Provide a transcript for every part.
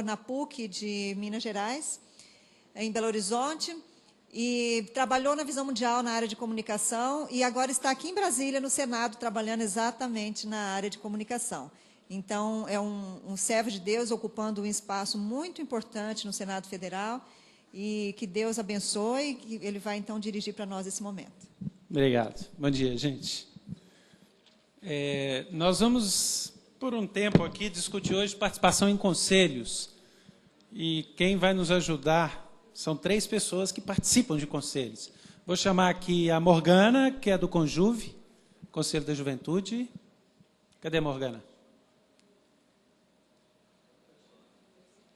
na PUC de Minas Gerais, em Belo Horizonte, e trabalhou na Visão Mundial na área de comunicação, e agora está aqui em Brasília, no Senado, trabalhando exatamente na área de comunicação. Então, é um servo de Deus ocupando um espaço muito importante no Senado Federal, e que Deus abençoe, e ele vai, então, dirigir para nós esse momento. Obrigado. Bom dia, gente. Nós vamos, por um tempo aqui, discutir hoje participação em conselhos. E quem vai nos ajudar são 3 pessoas que participam de conselhos. Vou chamar aqui a Morgana, que é do Conjuve, Conselho da Juventude. Cadê a Morgana?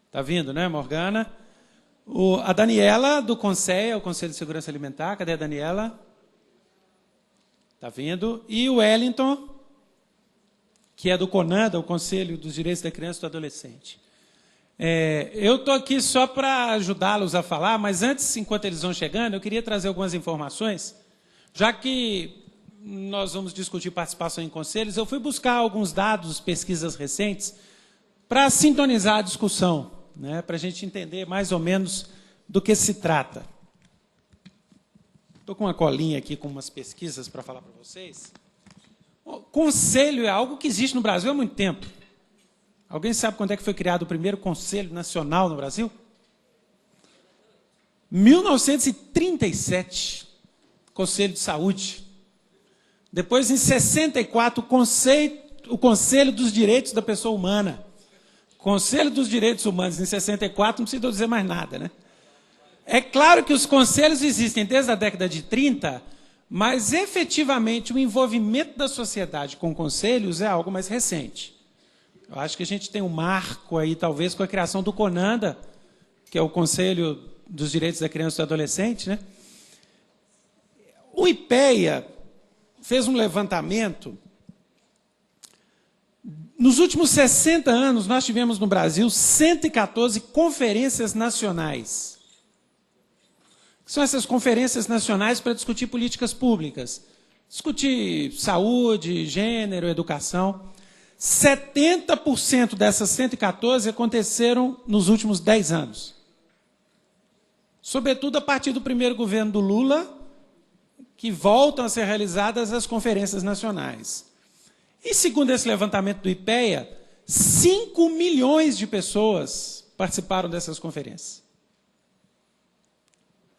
Está vindo, né, Morgana? A Daniela, do CONSEA, o Conselho de Segurança Alimentar. Cadê a Daniela? Está vindo. E o Wellington, que é do CONANDA, o Conselho dos Direitos da Criança e do Adolescente. Eu estou aqui só para ajudá-los a falar, mas antes, enquanto eles vão chegando, eu queria trazer algumas informações, já que nós vamos discutir participação em conselhos, eu fui buscar alguns dados, pesquisas recentes, para sintonizar a discussão, né, para a gente entender mais ou menos do que se trata. Estou com uma colinha aqui com umas pesquisas para falar para vocês. O conselho é algo que existe no Brasil há muito tempo. Alguém sabe quando é que foi criado o primeiro Conselho Nacional no Brasil? 1937, Conselho de Saúde. Depois, em 64, o Conselho dos Direitos da Pessoa Humana. Conselho dos Direitos Humanos, em 64, não precisa dizer mais nada, né? É claro que os conselhos existem desde a década de 30, mas, efetivamente, o envolvimento da sociedade com conselhos é algo mais recente. Eu acho que a gente tem um marco aí, talvez, com a criação do CONANDA, que é o Conselho dos Direitos da Criança e do Adolescente, né? O IPEA fez um levantamento. Nos últimos 60 anos, nós tivemos no Brasil 114 conferências nacionais. São essas conferências nacionais para discutir políticas públicas, discutir saúde, gênero, educação. 70% dessas 114 aconteceram nos últimos 10 anos. Sobretudo a partir do primeiro governo do Lula, que voltam a ser realizadas as conferências nacionais. E, segundo esse levantamento do IPEA, 5 milhões de pessoas participaram dessas conferências.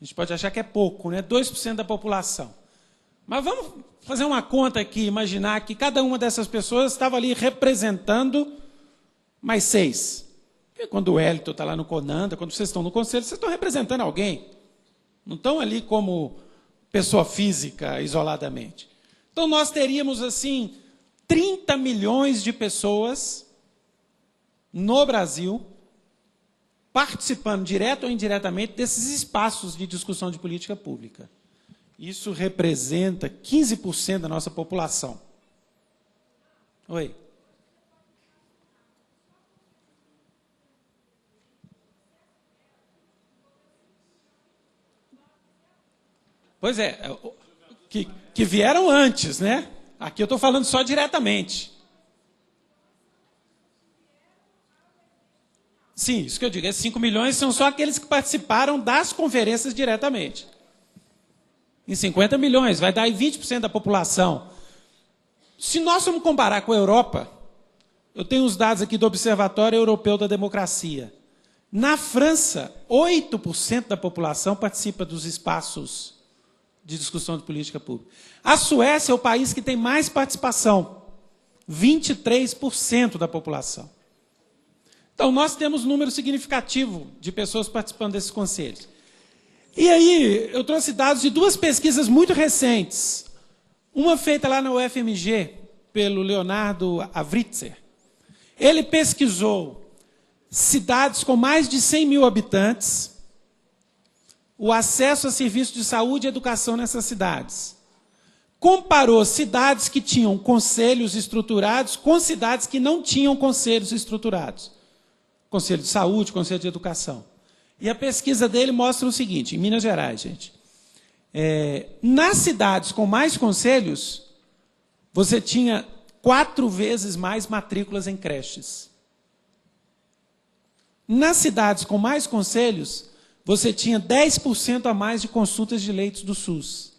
A gente pode achar que é pouco, né? 2% da população. Mas vamos fazer uma conta aqui, imaginar que cada uma dessas pessoas estava ali representando mais 6. Porque quando o Hélito está lá no CONANDA, quando vocês estão no conselho, vocês estão representando alguém. Não estão ali como pessoa física, isoladamente. Então, nós teríamos, assim, 30 milhões de pessoas no Brasil participando, direto ou indiretamente, desses espaços de discussão de política pública. Isso representa 15% da nossa população. Oi. Pois é, que vieram antes, né? Aqui eu estou falando só diretamente. Sim, isso que eu digo, esses 5 milhões são só aqueles que participaram das conferências diretamente. Em 50 milhões, vai dar aí 20% da população. Se nós vamos comparar com a Europa, eu tenho os dados aqui do Observatório Europeu da Democracia. Na França, 8% da população participa dos espaços de discussão de política pública. A Suécia é o país que tem mais participação, 23% da população. Então, nós temos um número significativo de pessoas participando desses conselhos. E aí, eu trouxe dados de 2 pesquisas muito recentes. Uma feita lá na UFMG, pelo Leonardo Avritzer. Ele pesquisou cidades com mais de 100 mil habitantes, o acesso a serviços de saúde e educação nessas cidades. Comparou cidades que tinham conselhos estruturados com cidades que não tinham conselhos estruturados. Conselho de saúde, conselho de educação. E a pesquisa dele mostra o seguinte, em Minas Gerais, gente. Nas cidades com mais conselhos, você tinha 4 vezes mais matrículas em creches. nas cidades com mais conselhos, você tinha 10% a mais de consultas de leitos do SUS.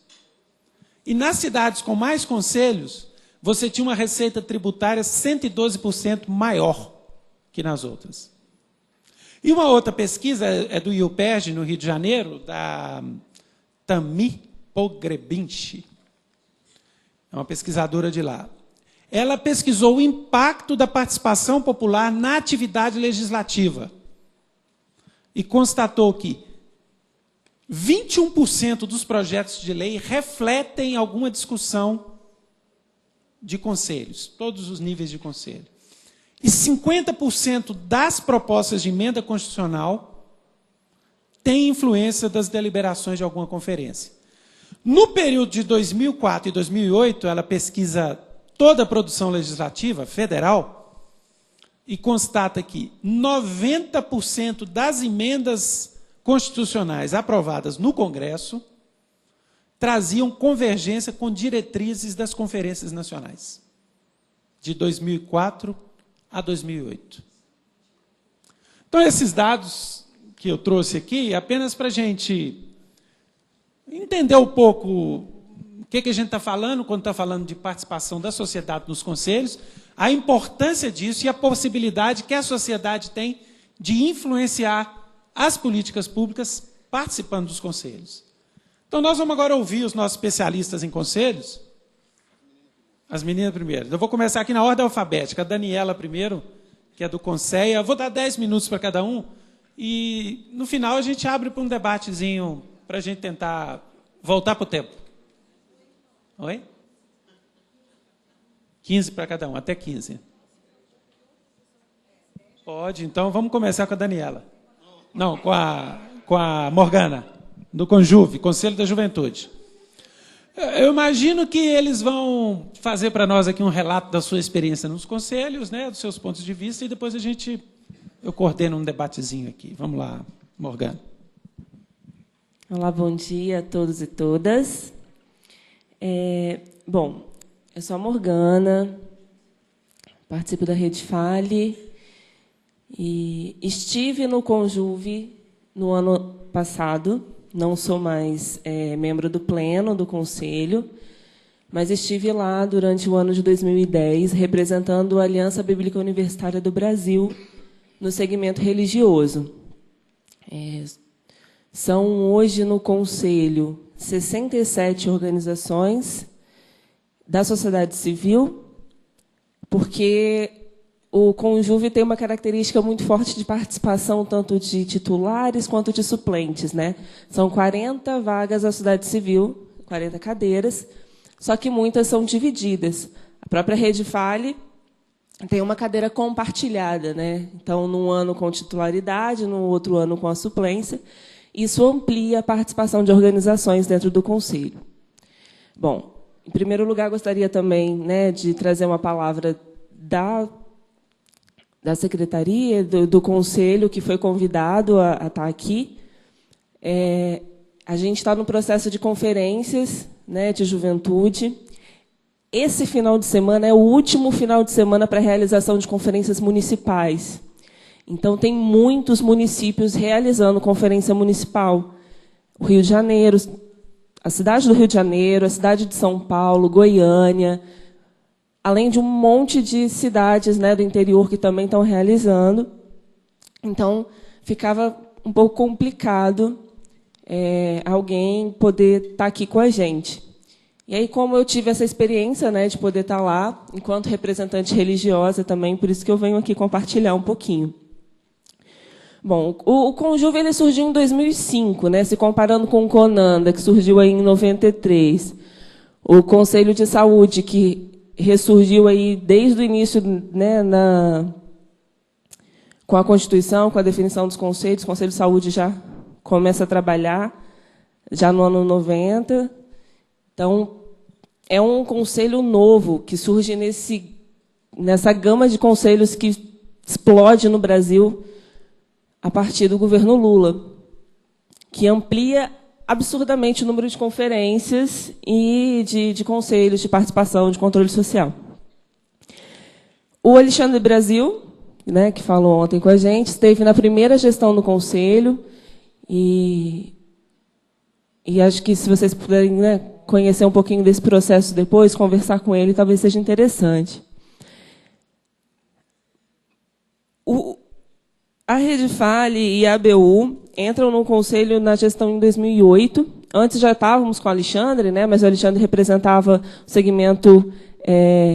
E nas cidades com mais conselhos, você tinha uma receita tributária 112% maior que nas outras. E uma outra pesquisa é do IUPERJ, no Rio de Janeiro, da Tami Pogrebinchi. É uma pesquisadora de lá. Ela pesquisou o impacto da participação popular na atividade legislativa e constatou que 21% dos projetos de lei refletem alguma discussão de conselhos, todos os níveis de conselho. E 50% das propostas de emenda constitucional têm influência das deliberações de alguma conferência. No período de 2004 e 2008, ela pesquisa toda a produção legislativa federal e constata que 90% das emendas constitucionais aprovadas no Congresso traziam convergência com diretrizes das conferências nacionais, de 2004 a 2008. Então, esses dados que eu trouxe aqui, apenas para a gente entender um pouco o que a gente está falando quando está falando de participação da sociedade nos conselhos, a importância disso e a possibilidade que a sociedade tem de influenciar as políticas públicas participando dos conselhos. Então, nós vamos agora ouvir os nossos especialistas em conselhos. As meninas primeiro. Eu vou começar aqui na ordem alfabética. A Daniela primeiro, que é do Conceia. Eu vou dar 10 minutos para cada um. E, no final, a gente abre para um debatezinho para a gente tentar voltar para o tempo. Oi? 15 para cada um, até 15. Pode, então vamos começar com a Daniela. Não, com a Morgana, do Conjuve, Conselho da Juventude. Eu imagino que eles vão fazer para nós aqui um relato da sua experiência nos conselhos, né, dos seus pontos de vista, e depois eu coordeno um debatezinho aqui. Vamos lá, Morgana. Olá, bom dia a todos e todas. Bom, eu sou a Morgana, participo da Rede Fale e estive no Conjuve no ano passado. Não sou mais membro do Pleno do Conselho, mas estive lá durante o ano de 2010, representando a Aliança Bíblica Universitária do Brasil no segmento religioso. São hoje no Conselho 67 organizações da sociedade civil, porque o Conjuve tem uma característica muito forte de participação tanto de titulares quanto de suplentes, né? São 40 vagas da sociedade civil, 40 cadeiras, só que muitas são divididas. A própria Rede Fale tem uma cadeira compartilhada, né? Então, num ano com titularidade, no outro ano com a suplência. Isso amplia a participação de organizações dentro do Conselho. Bom, em primeiro lugar, gostaria também, né, de trazer uma palavra da Secretaria, do Conselho, que foi convidado a estar aqui. A gente está no processo de conferências, né, de juventude. Esse final de semana é o último final de semana para a realização de conferências municipais. Então, tem muitos municípios realizando conferência municipal. O Rio de Janeiro, a cidade do Rio de Janeiro, a cidade de São Paulo, Goiânia, além de um monte de cidades, né, do interior que também estão realizando. Então, ficava um pouco complicado alguém poder estar aqui com a gente. E aí, como eu tive essa experiência, né, de poder estar lá, enquanto representante religiosa também, por isso que eu venho aqui compartilhar um pouquinho. Bom, o Conjuve ele surgiu em 2005, né, se comparando com o CONANDA, que surgiu aí em 93. O Conselho de Saúde, que ressurgiu aí desde o início, né, com a Constituição, com a definição dos conselhos. O Conselho de Saúde já começa a trabalhar, já no ano 90. Então, é um conselho novo que surge nessa gama de conselhos que explode no Brasil a partir do governo Lula, que amplia absurdamente o número de conferências e de conselhos de participação de controle social. O Alexandre Brasil né, que falou ontem com a gente, esteve na primeira gestão do Conselho, e acho que, se vocês puderem, né, conhecer um pouquinho desse processo depois, conversar com ele, talvez seja interessante. A Rede Fale e a ABU entram no Conselho na gestão em 2008. Antes já estávamos com o Alexandre, né, mas o Alexandre representava o segmento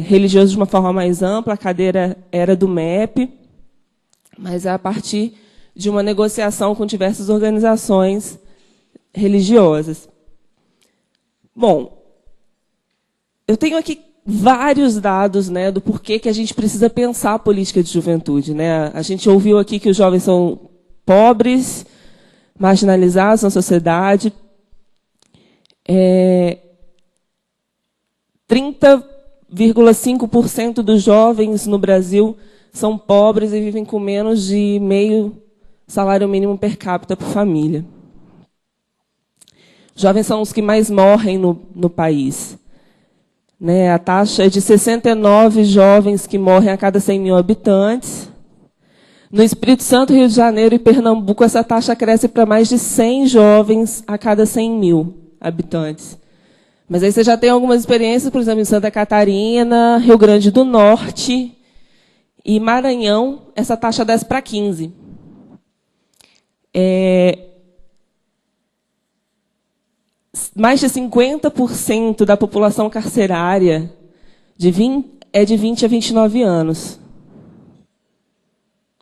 religioso de uma forma mais ampla, a cadeira era do MEP, mas a partir de uma negociação com diversas organizações religiosas. Bom, eu tenho aqui vários dados, né, do porquê que a gente precisa pensar a política de juventude, né? A gente ouviu aqui que os jovens são pobres, marginalizados na sociedade. 30,5% dos jovens no Brasil são pobres e vivem com menos de meio salário mínimo per capita por família. Os jovens são os que mais morrem no país. Né, a taxa é de 69 jovens que morrem a cada 100 mil habitantes. No Espírito Santo, Rio de Janeiro e Pernambuco, essa taxa cresce para mais de 100 jovens a cada 100 mil habitantes. Mas aí você já tem algumas experiências, por exemplo, em Santa Catarina, Rio Grande do Norte e Maranhão, essa taxa desce para 15. Mais de 50% da população carcerária é de 20 a 29 anos.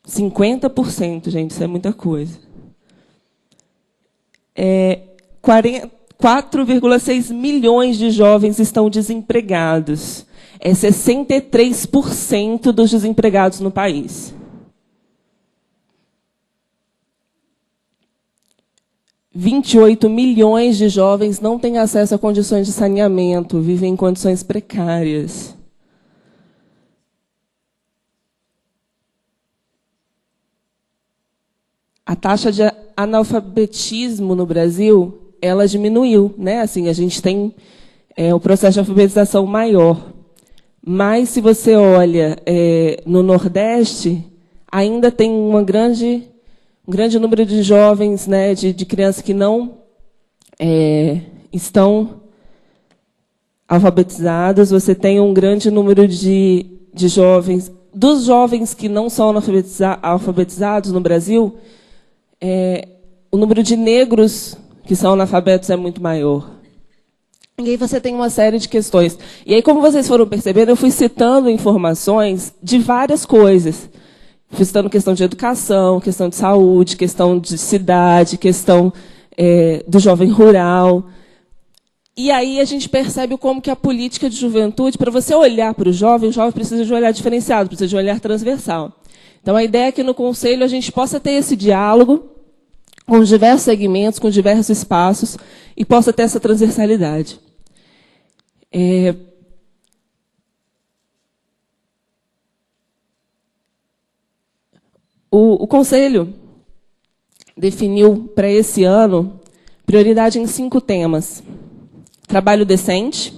50%, gente, isso é muita coisa. 4,6 milhões de jovens estão desempregados. É 63% dos desempregados no país. 28 milhões de jovens não têm acesso a condições de saneamento, vivem em condições precárias. A taxa de analfabetismo no Brasil, ela diminuiu, né? Assim, a gente tem o processo de alfabetização maior. Mas, se você olha no Nordeste, ainda tem um grande número de jovens, né, de crianças que não estão alfabetizados. Você tem um grande número de jovens. Dos jovens que não são alfabetizados no Brasil, o número de negros que são analfabetos é muito maior. E aí você tem uma série de questões. E aí, como vocês foram percebendo, eu fui citando informações de várias coisas. Fui citando questão de educação, questão de saúde, questão de cidade, questão do jovem rural. E aí a gente percebe como que a política de juventude, para você olhar para o jovem precisa de um olhar diferenciado, precisa de um olhar transversal. Então, a ideia é que no Conselho a gente possa ter esse diálogo com diversos segmentos, com diversos espaços, e possa ter essa transversalidade. O Conselho definiu para esse ano prioridade em 5 temas. Trabalho decente,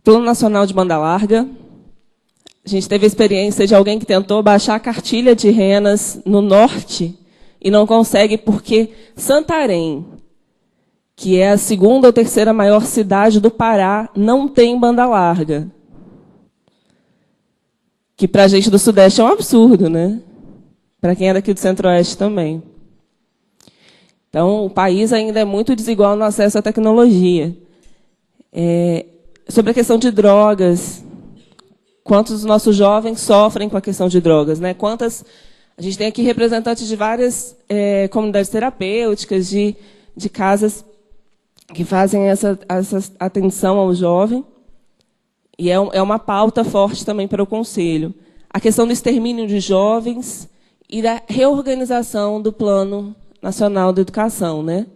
Plano Nacional de Banda Larga. A gente teve a experiência de alguém que tentou baixar a cartilha de renas no norte e não consegue porque Santarém, que é a 2ª ou 3ª maior cidade do Pará, não tem banda larga. Que, para a gente do Sudeste, é um absurdo, né? Para quem é daqui do Centro-Oeste também. Então, o país ainda é muito desigual no acesso à tecnologia. Sobre a questão de drogas, quantos dos nossos jovens sofrem com a questão de drogas, né? A gente tem aqui representantes de várias comunidades terapêuticas, de casas que fazem essa atenção ao jovem, e é uma pauta forte também para o Conselho. A questão do extermínio de jovens e da reorganização do Plano Nacional da Educação, né?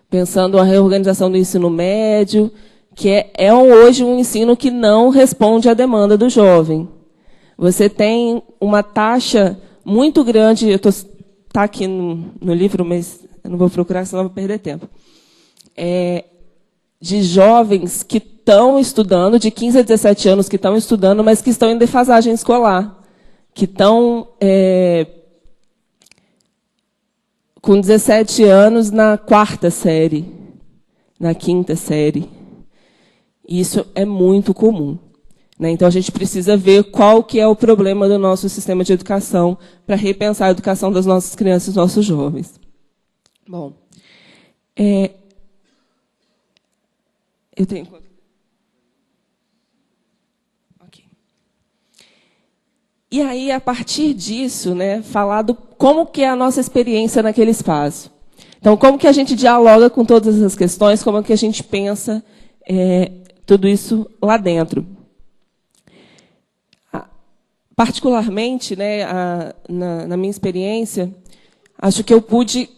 Pensando a reorganização do ensino médio, que é hoje um ensino que não responde à demanda do jovem. Você tem uma taxa muito grande, está aqui no livro, mas eu não vou procurar, senão eu vou perder tempo, de jovens que estão estudando, de 15 a 17 anos que estão estudando, mas que estão em defasagem escolar, que estão com 17 anos na 4ª série, na 5ª série. Isso é muito comum, né? Então, a gente precisa ver qual que é o problema do nosso sistema de educação para repensar a educação das nossas crianças e dos nossos jovens. Bom, eu tenho... Ok. E aí, a partir disso, né, falar do como que é a nossa experiência naquele espaço. Então, como que a gente dialoga com todas essas questões, como que a gente pensa tudo isso lá dentro. Particularmente, né, na minha experiência, acho que eu pude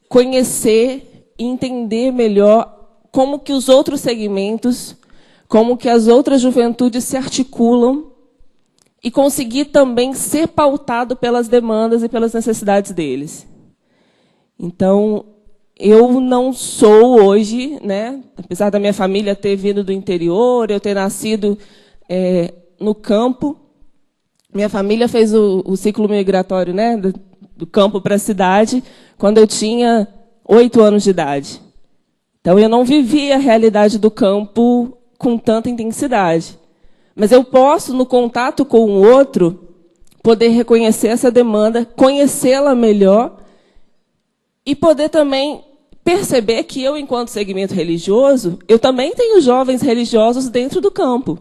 conhecer e entender melhor como que os outros segmentos, como que as outras juventudes se articulam e conseguir também ser pautado pelas demandas e pelas necessidades deles. Então, eu não sou hoje, né, apesar da minha família ter vindo do interior, eu ter nascido no campo, minha família fez o ciclo migratório, né, do campo para a cidade quando eu tinha 8 anos de idade. Então, eu não vivi a realidade do campo com tanta intensidade. Mas eu posso, no contato com o outro, poder reconhecer essa demanda, conhecê-la melhor e poder também perceber que eu, enquanto segmento religioso, eu também tenho jovens religiosos dentro do campo.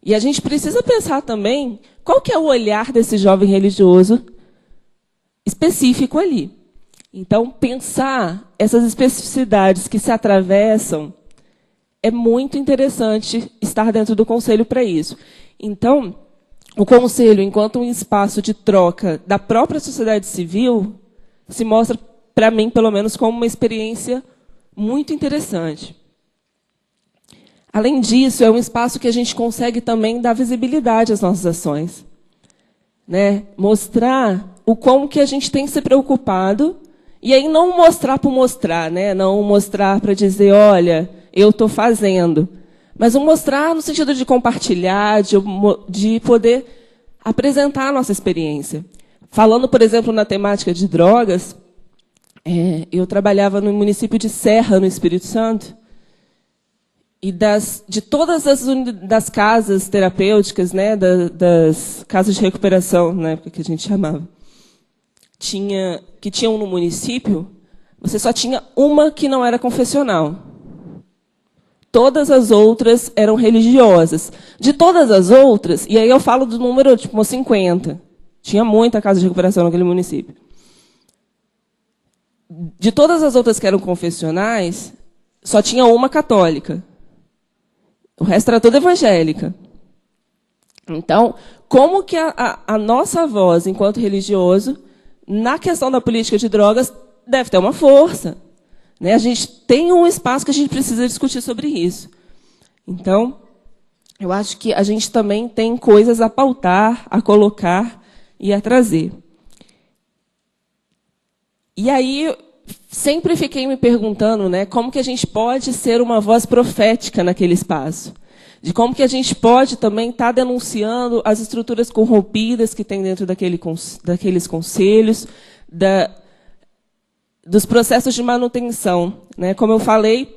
E a gente precisa pensar também qual que é o olhar desse jovem religioso específico ali. Então, pensar essas especificidades que se atravessam é muito interessante estar dentro do Conselho para isso. Então, o Conselho, enquanto um espaço de troca da própria sociedade civil, se mostra, para mim, pelo menos, como uma experiência muito interessante. Além disso, é um espaço que a gente consegue também dar visibilidade às nossas ações, né? Mostrar o como que a gente tem se preocupado, e aí não mostrar por mostrar, né? Não mostrar para dizer, olha, eu estou fazendo, mas mostrar no sentido de compartilhar, de poder apresentar a nossa experiência. Falando, por exemplo, na temática de drogas, eu trabalhava no município de Serra, no Espírito Santo, e de todas das casas terapêuticas, né, das casas de recuperação, na época que a gente chamava, que tinham no município, você só tinha uma que não era confessional. Todas as outras eram religiosas. De todas as outras, e aí eu falo do número tipo 50, tinha muita casa de recuperação naquele município. De todas as outras que eram confessionais, só tinha uma católica. O resto era toda evangélica. Então, como que a nossa voz, enquanto religioso, na questão da política de drogas, deve ter uma força, né? A gente tem um espaço que a gente precisa discutir sobre isso. Então, eu acho que a gente também tem coisas a pautar, a colocar e a trazer. E aí, sempre fiquei me perguntando, né, como que a gente pode ser uma voz profética naquele espaço. De como que a gente pode também estar denunciando as estruturas corrompidas que tem dentro daqueles conselhos, dos processos de manutenção, né? Como eu falei,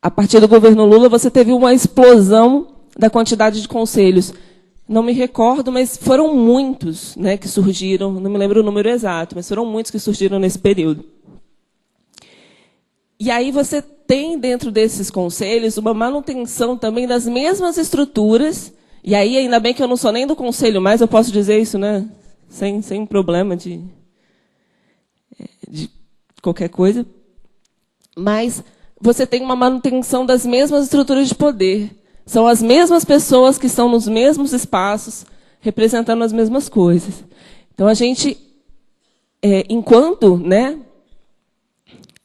a partir do governo Lula, você teve uma explosão da quantidade de conselhos. Não me recordo, mas foram muitos, né, que surgiram, não me lembro o número exato, mas foram muitos que surgiram nesse período. E aí você tem, dentro desses conselhos, uma manutenção também das mesmas estruturas, e aí, ainda bem que eu não sou nem do conselho mais, eu posso dizer isso, né, sem problema de qualquer coisa, mas você tem uma manutenção das mesmas estruturas de poder. São as mesmas pessoas que estão nos mesmos espaços, representando as mesmas coisas. Então, a gente, enquanto, né,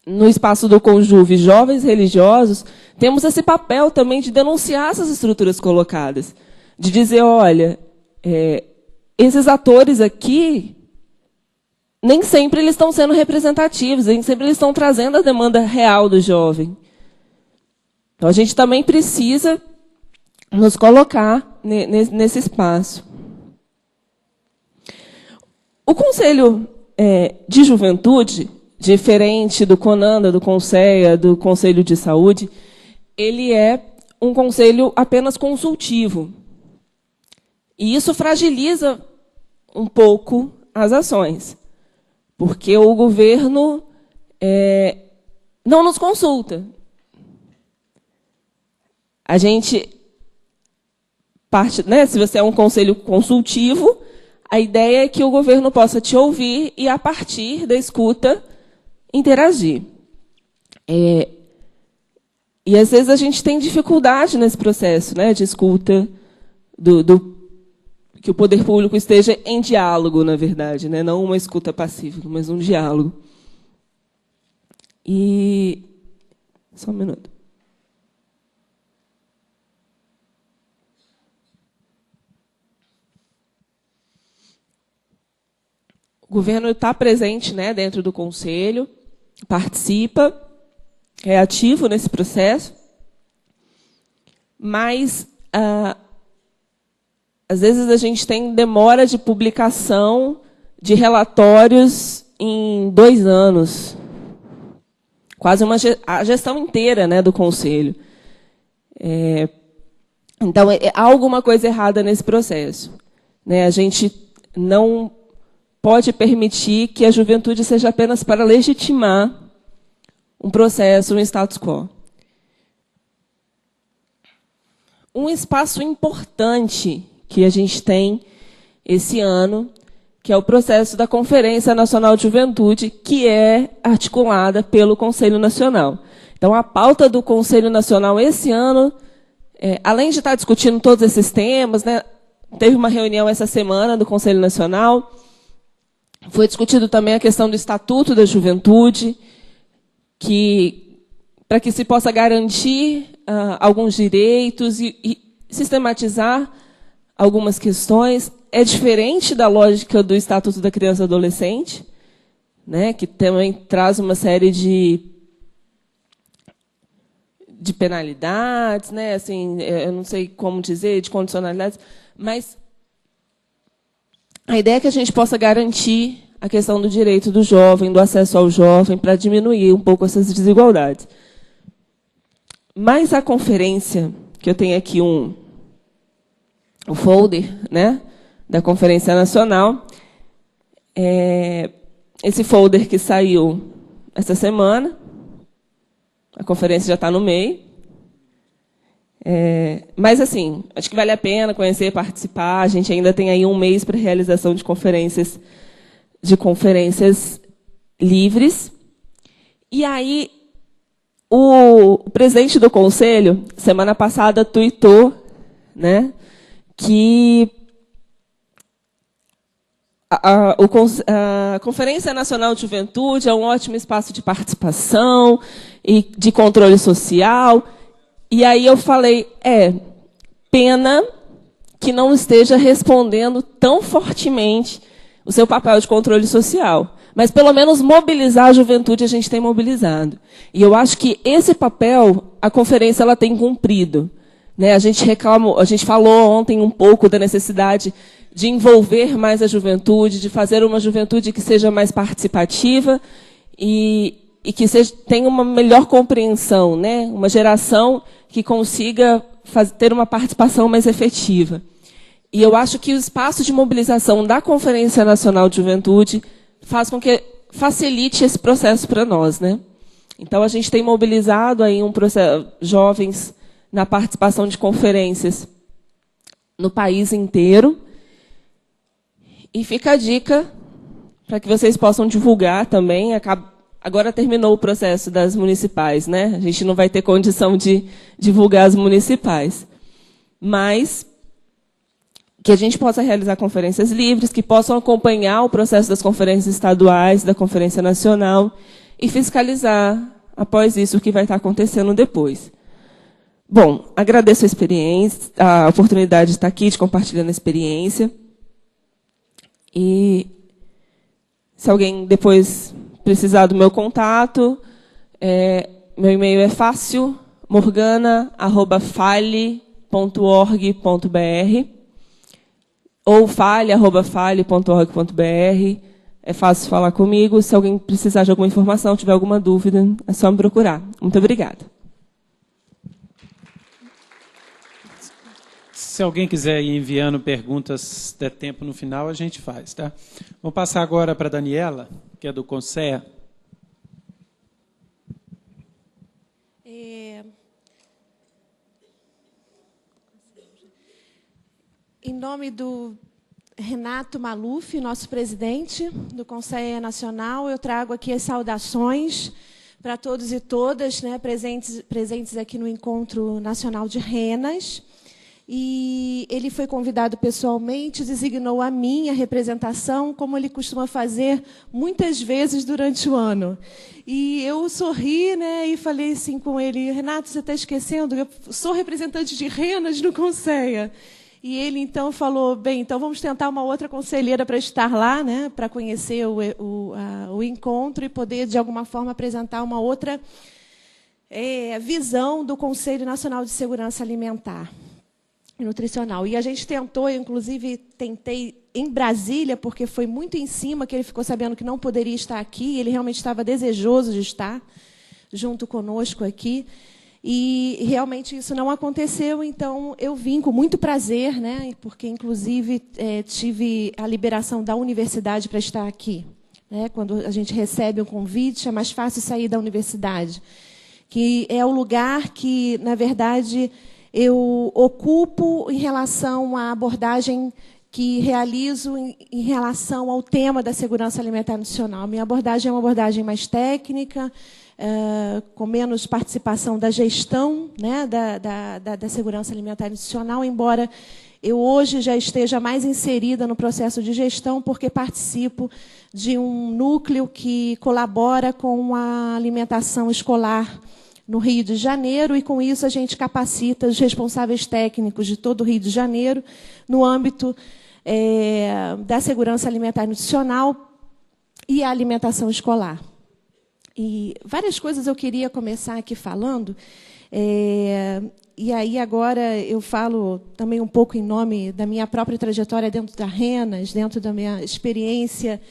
no espaço do Conjuve, jovens religiosos, temos esse papel também de denunciar essas estruturas colocadas, de dizer, olha, esses atores aqui, nem sempre eles estão sendo representativos, nem sempre eles estão trazendo a demanda real do jovem. Então, a gente também precisa nos colocar nesse espaço. O Conselho de Juventude, diferente do CONANDA, do CONSEA, do Conselho de Saúde, ele é um conselho apenas consultivo. E isso fragiliza um pouco as ações, porque o governo não nos consulta. A gente parte, né, se você é um conselho consultivo, a ideia é que o governo possa te ouvir e, a partir da escuta, interagir. E, às vezes, a gente tem dificuldade nesse processo, né, de escuta, que o poder público esteja em diálogo, na verdade, né, não uma escuta passiva, mas um diálogo. E... Só um minuto. O governo está presente, né, dentro do Conselho, participa, é ativo nesse processo, mas, às vezes, a gente tem demora de publicação de relatórios em 2 anos. Quase a gestão inteira, né, do Conselho. Então, há alguma coisa errada nesse processo, né? A gente não pode permitir que a juventude seja apenas para legitimar um processo, um status quo. Um espaço importante que a gente tem esse ano, que é o processo da Conferência Nacional de Juventude, que é articulada pelo Conselho Nacional. Então, a pauta do Conselho Nacional esse ano, além de estar discutindo todos esses temas, né, teve uma reunião essa semana do Conselho Nacional. Foi discutido também a questão do Estatuto da Juventude, para que se possa garantir alguns direitos e sistematizar algumas questões. É diferente da lógica do Estatuto da Criança e Adolescente, né, que também traz uma série de penalidades, né, assim, eu não sei como dizer, de condicionalidades, mas a ideia é que a gente possa garantir a questão do direito do jovem, do acesso ao jovem, para diminuir um pouco essas desigualdades. Mas a conferência, que eu tenho aqui o folder, né, da Conferência Nacional, esse folder que saiu essa semana, a conferência já está no meio. Mas, assim, acho que vale a pena conhecer, participar. A gente ainda tem aí 1 mês para realização de conferências livres. E aí, o presidente do Conselho, semana passada, tuitou, né, que a Conferência Nacional de Juventude é um ótimo espaço de participação e de controle social. E aí eu falei, pena que não esteja respondendo tão fortemente o seu papel de controle social. Mas, pelo menos, mobilizar a juventude a gente tem mobilizado. E eu acho que esse papel a conferência ela tem cumprido, né? A gente falou ontem um pouco da necessidade de envolver mais a juventude, de fazer uma juventude que seja mais participativa e que tenha uma melhor compreensão, né? Uma geração que consiga ter uma participação mais efetiva. E eu acho que o espaço de mobilização da Conferência Nacional de Juventude faz com que facilite esse processo para nós, né? Então, a gente tem mobilizado aí jovens na participação de conferências no país inteiro. E fica a dica para que vocês possam divulgar também. Agora terminou o processo das municipais, né? A gente não vai ter condição de divulgar as municipais. Mas que a gente possa realizar conferências livres, que possam acompanhar o processo das conferências estaduais, da Conferência Nacional, e fiscalizar, após isso, o que vai estar acontecendo depois. Bom, agradeço a oportunidade de estar aqui, de compartilhando a experiência. E se alguém depois precisar do meu contato, meu e-mail é facilmorgana@fale.com.br. ou fale@fale.org.br. É fácil falar comigo. Se alguém precisar de alguma informação, tiver alguma dúvida, é só me procurar. Muito obrigada. Se alguém quiser ir enviando perguntas, der tempo no final, a gente faz, tá? Vamos passar agora para a Daniela, que é do CONSEA. Em nome do Renato Maluf, nosso presidente do Conselho Nacional, eu trago aqui as saudações para todos e todas, né, presentes aqui no Encontro Nacional de Renas. E ele foi convidado pessoalmente, designou a mim a representação, como ele costuma fazer muitas vezes durante o ano. E eu sorri, né, e falei assim com ele: Renato, você está esquecendo? Eu sou representante de Renas no Conselho. E ele, então, falou: bem, então vamos tentar uma outra conselheira para estar lá, né, para conhecer o encontro e poder, de alguma forma, apresentar uma outra visão do Conselho Nacional de Segurança Alimentar e Nutricional. E a gente tentou, eu, inclusive, tentei em Brasília, porque foi muito em cima que ele ficou sabendo que não poderia estar aqui, ele realmente estava desejoso de estar junto conosco aqui. E realmente isso não aconteceu, então eu vim com muito prazer, né, porque, inclusive, tive a liberação da universidade para estar aqui. Né, quando a gente recebe um convite, é mais fácil sair da universidade, que é o lugar que, na verdade, eu ocupo em relação à abordagem que realizo em relação ao tema da segurança alimentar nutricional. Minha abordagem é uma abordagem mais técnica, com menos participação da gestão, né, da segurança alimentar e nutricional, embora eu hoje já esteja mais inserida no processo de gestão, porque participo de um núcleo que colabora com a alimentação escolar no Rio de Janeiro, e com isso a gente capacita os responsáveis técnicos de todo o Rio de Janeiro no âmbito da segurança alimentar e nutricional e a alimentação escolar. E várias coisas eu queria começar aqui falando, e aí agora eu falo também um pouco em nome da minha própria trajetória dentro da Renas, dentro da minha experiência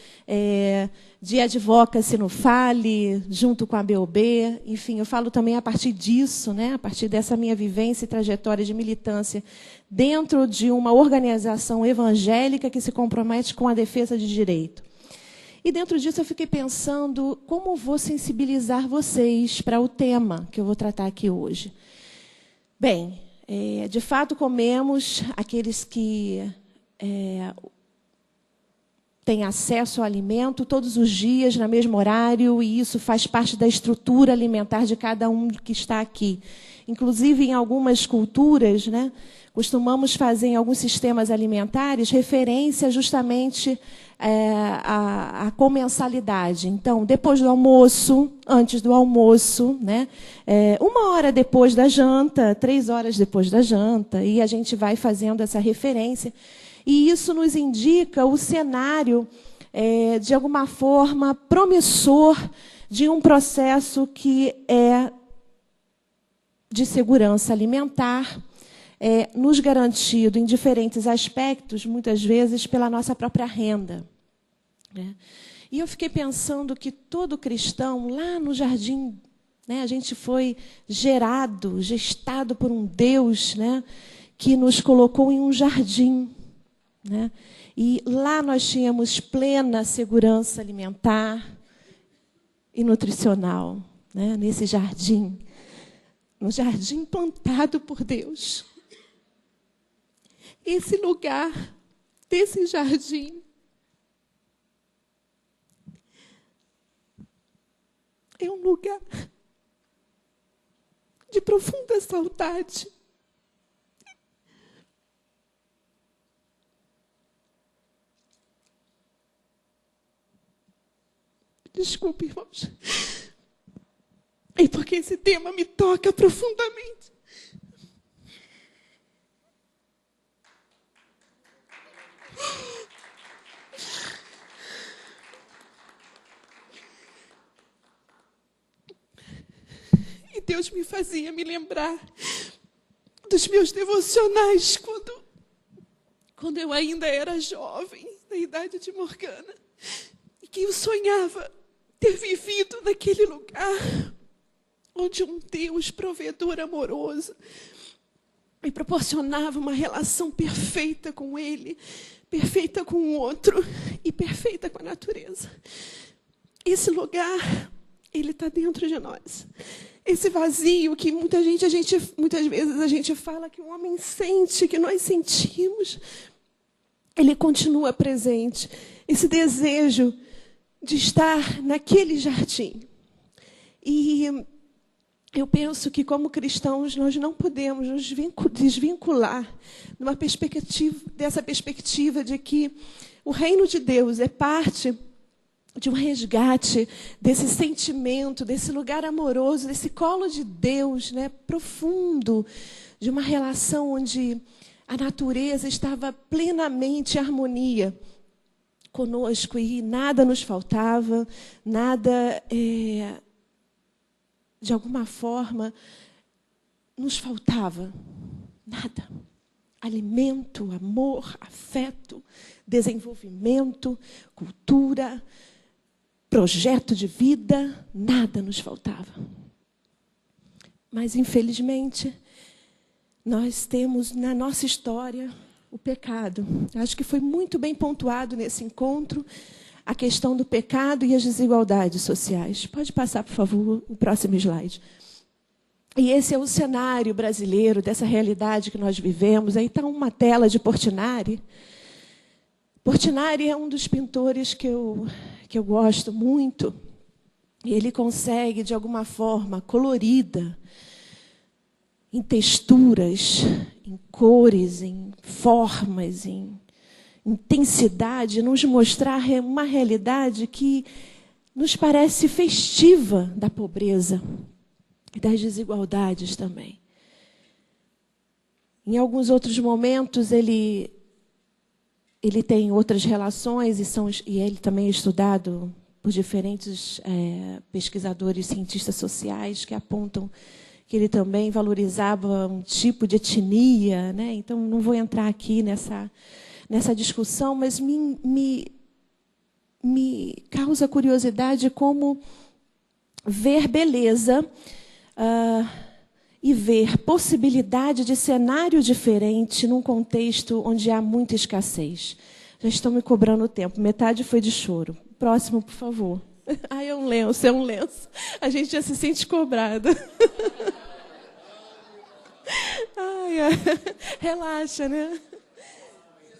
de advocacy no FALE, junto com a BOB. Enfim, eu falo também a partir disso, né, a partir dessa minha vivência e trajetória de militância dentro de uma organização evangélica que se compromete com a defesa de direito. E, dentro disso, eu fiquei pensando como vou sensibilizar vocês para o tema que eu vou tratar aqui hoje. Bem, de fato, comemos aqueles que têm acesso ao alimento todos os dias, no mesmo horário, e isso faz parte da estrutura alimentar de cada um que está aqui. Inclusive, em algumas culturas, né, costumamos fazer, em alguns sistemas alimentares, referência justamente à comensalidade. Então, depois do almoço, antes do almoço, né, 1 hora depois da janta, 3 horas depois da janta, e a gente vai fazendo essa referência. E isso nos indica o cenário, de alguma forma, promissor de um processo que é de segurança alimentar, nos garantido em diferentes aspectos, muitas vezes pela nossa própria renda. Né? E eu fiquei pensando que todo cristão, lá no jardim, né, a gente foi gestado por um Deus, né, que nos colocou em um jardim. Né? E lá nós tínhamos plena segurança alimentar e nutricional, né, nesse jardim. Um jardim plantado por Deus. Esse lugar, desse jardim, é um lugar de profunda saudade. Desculpe, irmãos. É porque esse tema me toca profundamente. E Deus me fazia me lembrar dos meus devocionais quando eu ainda era jovem, na idade de Morgana, e que eu sonhava ter vivido naquele lugar onde um Deus provedor amoroso me proporcionava uma relação perfeita com Ele, perfeita com o outro e perfeita com a natureza. Esse lugar, ele está dentro de nós. Esse vazio que muitas vezes a gente fala que o homem sente, que nós sentimos, ele continua presente. Esse desejo de estar naquele jardim. E eu penso que, como cristãos, nós não podemos nos desvincular dessa perspectiva de que o reino de Deus é parte de um resgate desse sentimento, desse lugar amoroso, desse colo de Deus, né, profundo, de uma relação onde a natureza estava plenamente em harmonia conosco e nada nos faltava, nada, de alguma forma, nos faltava. Nada. Alimento, amor, afeto, desenvolvimento, cultura, projeto de vida, nada nos faltava. Mas, infelizmente, nós temos na nossa história o pecado. Acho que foi muito bem pontuado nesse encontro a questão do pecado e as desigualdades sociais. Pode passar, por favor, o próximo slide. E esse é o cenário brasileiro, dessa realidade que nós vivemos. Aí está uma tela de Portinari. Portinari é um dos pintores que eu gosto muito. E ele consegue, de alguma forma, colorida, em texturas, em cores, em formas, em intensidade, nos mostrar uma realidade que nos parece festiva da pobreza e das desigualdades também. Em alguns outros momentos, ele tem outras relações, e ele também é estudado por diferentes pesquisadores, cientistas sociais, que apontam que ele também valorizava um tipo de etnia, né? Então, não vou entrar aqui nessa discussão, mas me causa curiosidade como ver beleza e ver possibilidade de cenário diferente num contexto onde há muita escassez. Já estão me cobrando o tempo. Metade foi de choro. Próximo, por favor. Ai, é um lenço. A gente já se sente cobrada. Ai, relaxa, né?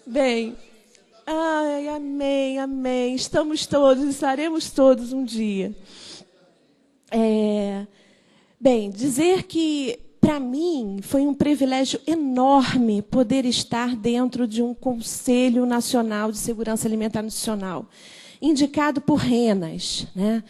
Bem, ai, amém, amém. Estaremos todos um dia. Bem, dizer que, para mim, foi um privilégio enorme poder estar dentro de um Conselho Nacional de Segurança Alimentar e Nutricional, indicado por RENAS, né?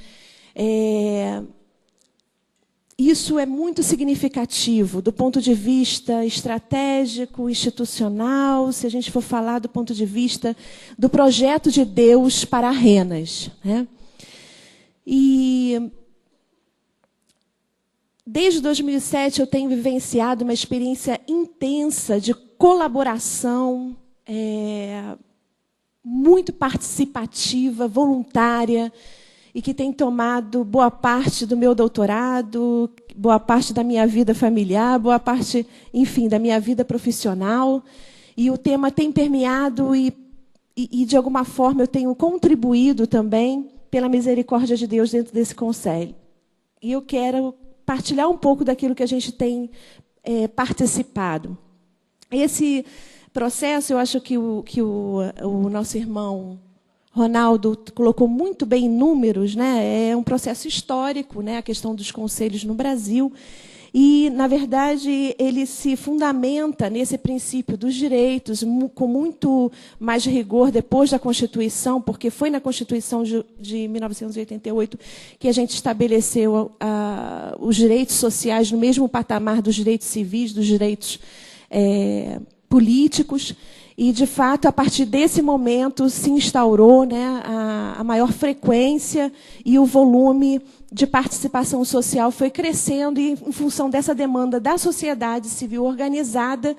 Isso é muito significativo do ponto de vista estratégico, institucional, se a gente for falar do ponto de vista do projeto de Deus para a RENAS, né? E desde 2007 eu tenho vivenciado uma experiência intensa de colaboração, muito participativa, voluntária, e que tem tomado boa parte do meu doutorado, boa parte da minha vida familiar, boa parte, enfim, da minha vida profissional. E o tema tem permeado e de alguma forma, eu tenho contribuído também pela misericórdia de Deus dentro desse conselho. E eu quero partilhar um pouco daquilo que a gente tem participado. Esse processo, eu acho que o nosso irmão Ronaldo colocou muito bem em números, né? É um processo histórico, né? A questão dos conselhos no Brasil. E, na verdade, ele se fundamenta nesse princípio dos direitos, com muito mais rigor depois da Constituição, porque foi na Constituição de 1988 que a gente estabeleceu os direitos sociais no mesmo patamar dos direitos civis, dos direitos políticos. E, de fato, a partir desse momento se instaurou, né, a maior frequência e o volume de participação social foi crescendo, e, em função dessa demanda da sociedade civil organizada,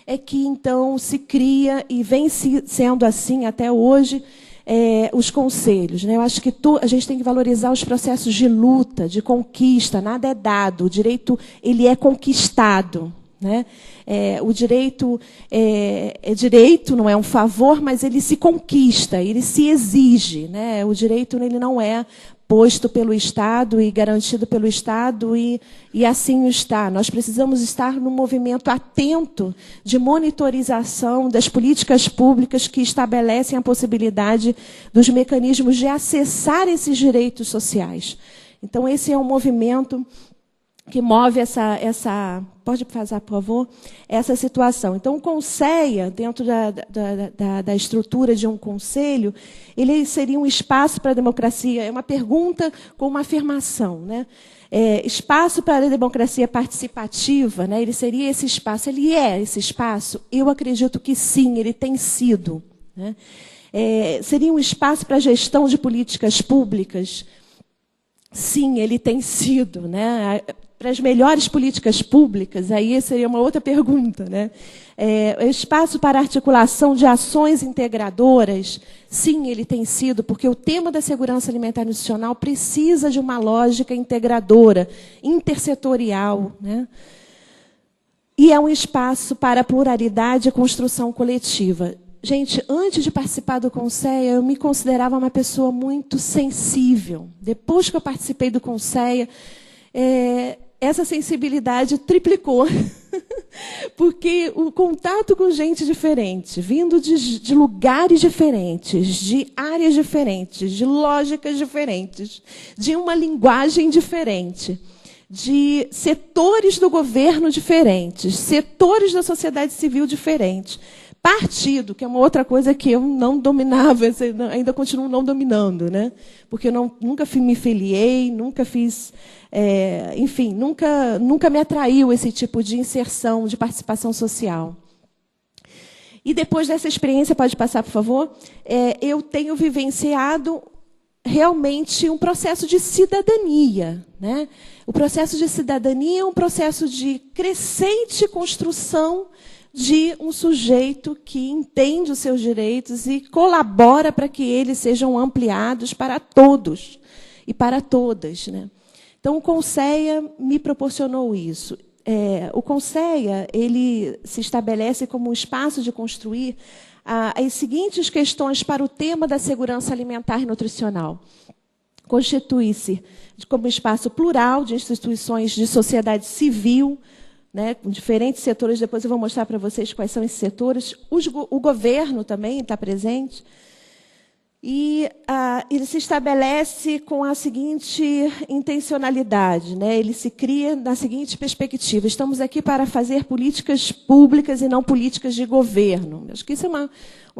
é que, então, se cria, e vem sendo assim até hoje, os conselhos, né? Eu acho que a gente tem que valorizar os processos de luta, de conquista. Nada é dado, o direito ele é conquistado, né? O direito é direito, não é um favor, mas ele se conquista, ele se exige, né? O direito ele não é posto pelo Estado e garantido pelo Estado, e assim está. Nós precisamos estar num movimento atento de monitorização das políticas públicas que estabelecem a possibilidade dos mecanismos de acessar esses direitos sociais. Então, esse é um movimento que move pode passar, por favor, essa situação. Então, o CONSEA, dentro da estrutura de um conselho, ele seria um espaço para a democracia. É uma pergunta com uma afirmação, né? Espaço para a democracia participativa, né? Ele seria esse espaço. Ele é esse espaço? Eu acredito que sim, ele tem sido, né? Seria um espaço para a gestão de políticas públicas? Sim, ele tem sido, né? Para as melhores políticas públicas, aí seria uma outra pergunta, né? Espaço para articulação de ações integradoras? Sim, ele tem sido, porque o tema da segurança alimentar nutricional precisa de uma lógica integradora, intersetorial, né? E é um espaço para a pluralidade e construção coletiva. Gente, antes de participar do CONSEA, eu me considerava uma pessoa muito sensível. Depois que eu participei do CONSEA, essa sensibilidade triplicou. Porque o contato com gente diferente, vindo de lugares diferentes, de áreas diferentes, de lógicas diferentes, de uma linguagem diferente, de setores do governo diferentes, setores da sociedade civil diferentes, partido, que é uma outra coisa que eu não dominava, ainda continuo não dominando, né? Porque eu nunca me filiei, nunca fiz, enfim, nunca me atraiu esse tipo de inserção, de participação social. E depois dessa experiência, pode passar, por favor, eu tenho vivenciado realmente um processo de cidadania, né? O processo de cidadania é um processo de crescente construção de um sujeito que entende os seus direitos e colabora para que eles sejam ampliados para todos e para todas, né? Então, o CONSEA me proporcionou isso. O CONSEA ele se estabelece como um espaço de construir as seguintes questões para o tema da segurança alimentar e nutricional. Constitui-se como um espaço plural de instituições de sociedade civil, né, com diferentes setores. Depois eu vou mostrar para vocês quais são esses setores. O governo também está presente. E ele se estabelece com a seguinte intencionalidade, né? Ele se cria na seguinte perspectiva: estamos aqui para fazer políticas públicas e não políticas de governo. Acho que isso é uma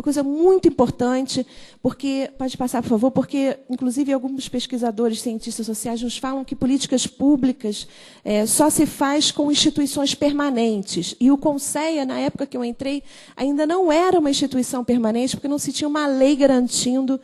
coisa muito importante, porque, pode passar, por favor, porque, inclusive, alguns pesquisadores, cientistas sociais nos falam que políticas públicas só se faz com instituições permanentes. E o CONSEA, na época que eu entrei, ainda não era uma instituição permanente, porque não se tinha uma lei garantindo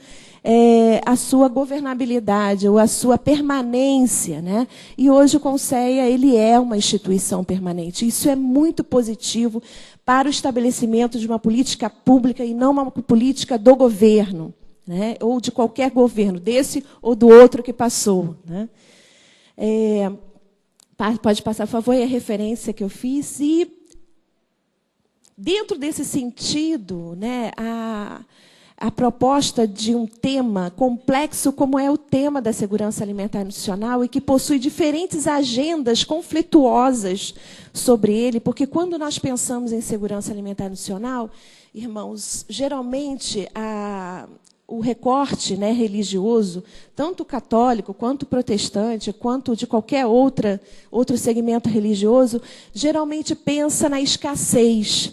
a sua governabilidade ou a sua permanência, né? E hoje o CONSEA ele é uma instituição permanente. Isso é muito positivo para o estabelecimento de uma política pública e não uma política do governo, né? Ou de qualquer governo, desse ou do outro que passou, né? Pode passar, por favor, a referência que eu fiz. E, dentro desse sentido, né, a proposta de um tema complexo como é o tema da segurança alimentar e nutricional, e que possui diferentes agendas conflituosas sobre ele, porque quando nós pensamos em segurança alimentar e nutricional, irmãos, geralmente o recorte, né, religioso, tanto católico, quanto protestante, quanto de qualquer outro segmento religioso, geralmente pensa na escassez,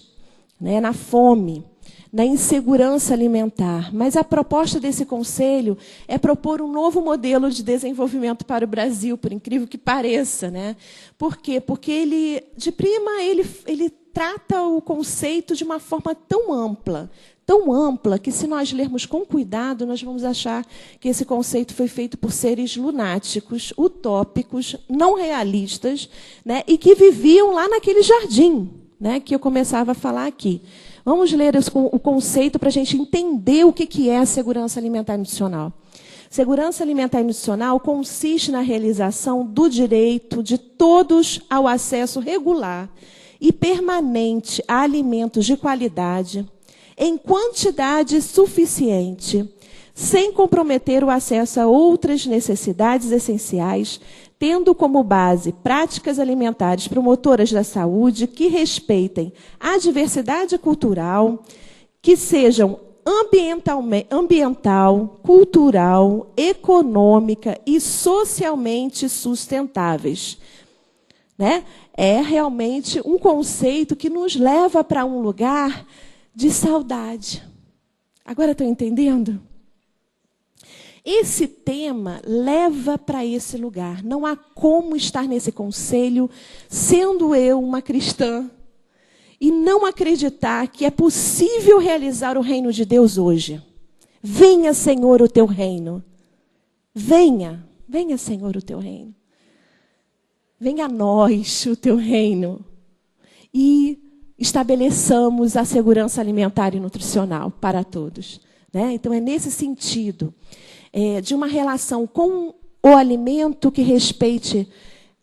né, na fome, na insegurança alimentar. Mas a proposta desse conselho é propor um novo modelo de desenvolvimento para o Brasil, por incrível que pareça, né? Por quê? Porque ele, de prima, ele trata o conceito de uma forma tão ampla, que se nós lermos com cuidado, nós vamos achar que esse conceito foi feito por seres lunáticos, utópicos, não realistas, né, e que viviam lá naquele jardim, né, que eu começava a falar aqui. Vamos ler o conceito para a gente entender o que é a segurança alimentar nutricional. Segurança alimentar nutricional consiste na realização do direito de todos ao acesso regular e permanente a alimentos de qualidade, em quantidade suficiente, sem comprometer o acesso a outras necessidades essenciais, tendo como base práticas alimentares promotoras da saúde que respeitem a diversidade cultural, que sejam ambiental, cultural, econômica e socialmente sustentáveis. Né? É realmente um conceito que nos leva para um lugar de saudade. Agora estão entendendo? Esse tema leva para esse lugar. Não há como estar nesse conselho, sendo eu uma cristã, e não acreditar que é possível realizar o reino de Deus hoje. Venha, Senhor, o teu reino. Venha, Senhor, o teu reino. Venha a nós o teu reino. E estabeleçamos a segurança alimentar e nutricional para todos. Né? Então, é nesse sentido, de uma relação com o alimento que respeite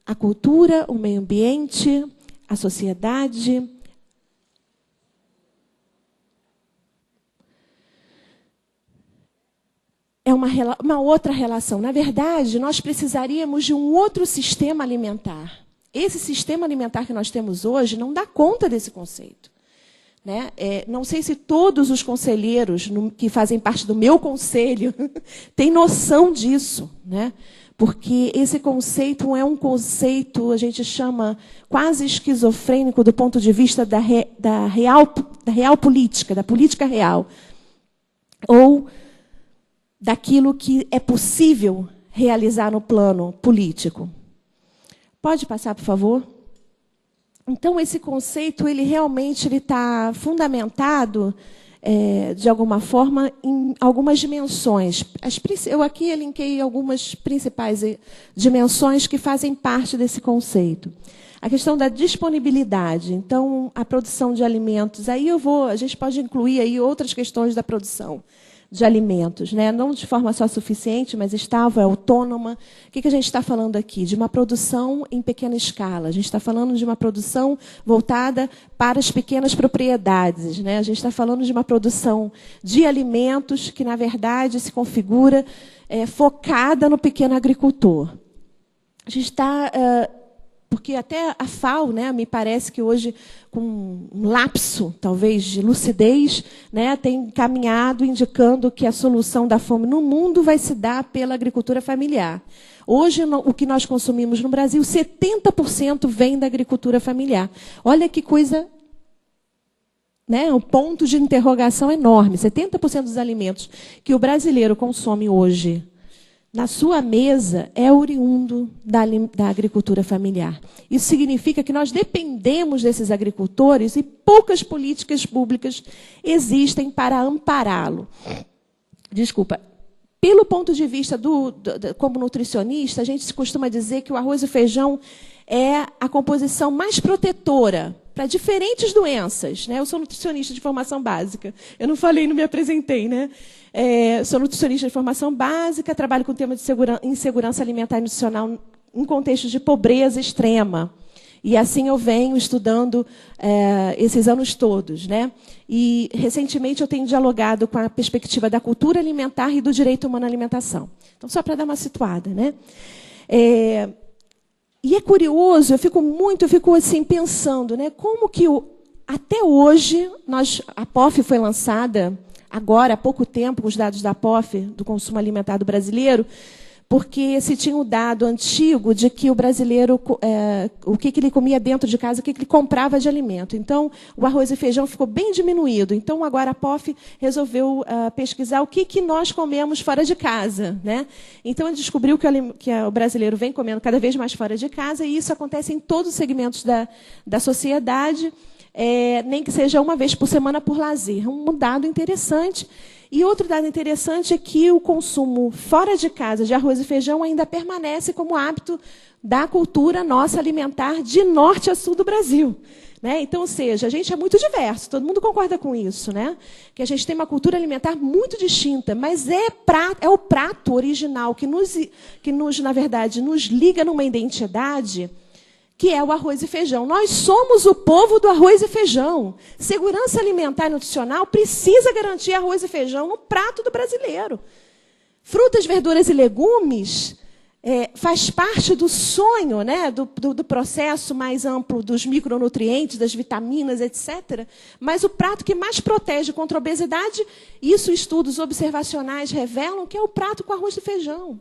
a cultura, o meio ambiente, a sociedade. É uma outra relação. Na verdade, nós precisaríamos de um outro sistema alimentar. Esse sistema alimentar que nós temos hoje não dá conta desse conceito. Né? Não sei se todos os conselheiros que fazem parte do meu conselho têm noção disso. Né? Porque esse conceito é um conceito, a gente chama, quase esquizofrênico do ponto de vista da real política, da política real. Ou daquilo que é possível realizar no plano político. Pode passar, por favor? Então, esse conceito, ele realmente está fundamentado, de alguma forma, em algumas dimensões. Eu aqui elenquei algumas principais dimensões que fazem parte desse conceito. A questão da disponibilidade. Então, a produção de alimentos. Aí a gente pode incluir aí outras questões da produção de alimentos, né? Não de forma só suficiente, mas estável, autônoma. O que a gente está falando aqui? De uma produção em pequena escala. A gente está falando de uma produção voltada para as pequenas propriedades. Né? A gente está falando de uma produção de alimentos que, na verdade, se configura focada no pequeno agricultor. A gente está... porque até a FAO, né, me parece que hoje, com um lapso, talvez, de lucidez, né, tem caminhado indicando que a solução da fome no mundo vai se dar pela agricultura familiar. Hoje, o que nós consumimos no Brasil, 70% vem da agricultura familiar. Olha que coisa... Né, um ponto de interrogação enorme. 70% dos alimentos que o brasileiro consome hoje na sua mesa é oriundo da agricultura familiar. Isso significa que nós dependemos desses agricultores e poucas políticas públicas existem para ampará-lo. Desculpa. Pelo ponto de vista como nutricionista, a gente costuma dizer que o arroz e feijão é a composição mais protetora para diferentes doenças. Né? Eu sou nutricionista de formação básica. Eu não falei, não me apresentei, né? Sou nutricionista de formação básica, trabalho com o tema de insegurança alimentar e nutricional em contexto de pobreza extrema. E assim eu venho estudando esses anos todos. Né? E, recentemente, eu tenho dialogado com a perspectiva da cultura alimentar e do direito humano à alimentação. Então, só para dar uma situada. Né? E é curioso, eu fico assim, pensando, né, como que até hoje, a POF foi lançada... agora, há pouco tempo, com os dados da POF, do consumo alimentar do brasileiro, porque se tinha o dado antigo de que o brasileiro, o que ele comia dentro de casa, o que ele comprava de alimento. Então, o arroz e feijão ficou bem diminuído. Então, agora a POF resolveu pesquisar o que nós comemos fora de casa. Né? Então, ele descobriu que o brasileiro vem comendo cada vez mais fora de casa, e isso acontece em todos os segmentos da sociedade. nem que seja uma vez por semana por lazer. Um dado interessante. E outro dado interessante é que o consumo fora de casa de arroz e feijão ainda permanece como hábito da cultura nossa alimentar de norte a sul do Brasil. Né? Então, ou seja, a gente é muito diverso, todo mundo concorda com isso, né? Que a gente tem uma cultura alimentar muito distinta, mas é o prato original que na verdade, nos liga numa identidade, que é o arroz e feijão. Nós somos o povo do arroz e feijão. Segurança alimentar e nutricional precisa garantir arroz e feijão no prato do brasileiro. Frutas, verduras e legumes faz parte do sonho, né, do processo mais amplo dos micronutrientes, das vitaminas, etc. Mas o prato que mais protege contra a obesidade, isso estudos observacionais revelam que é o prato com arroz e feijão.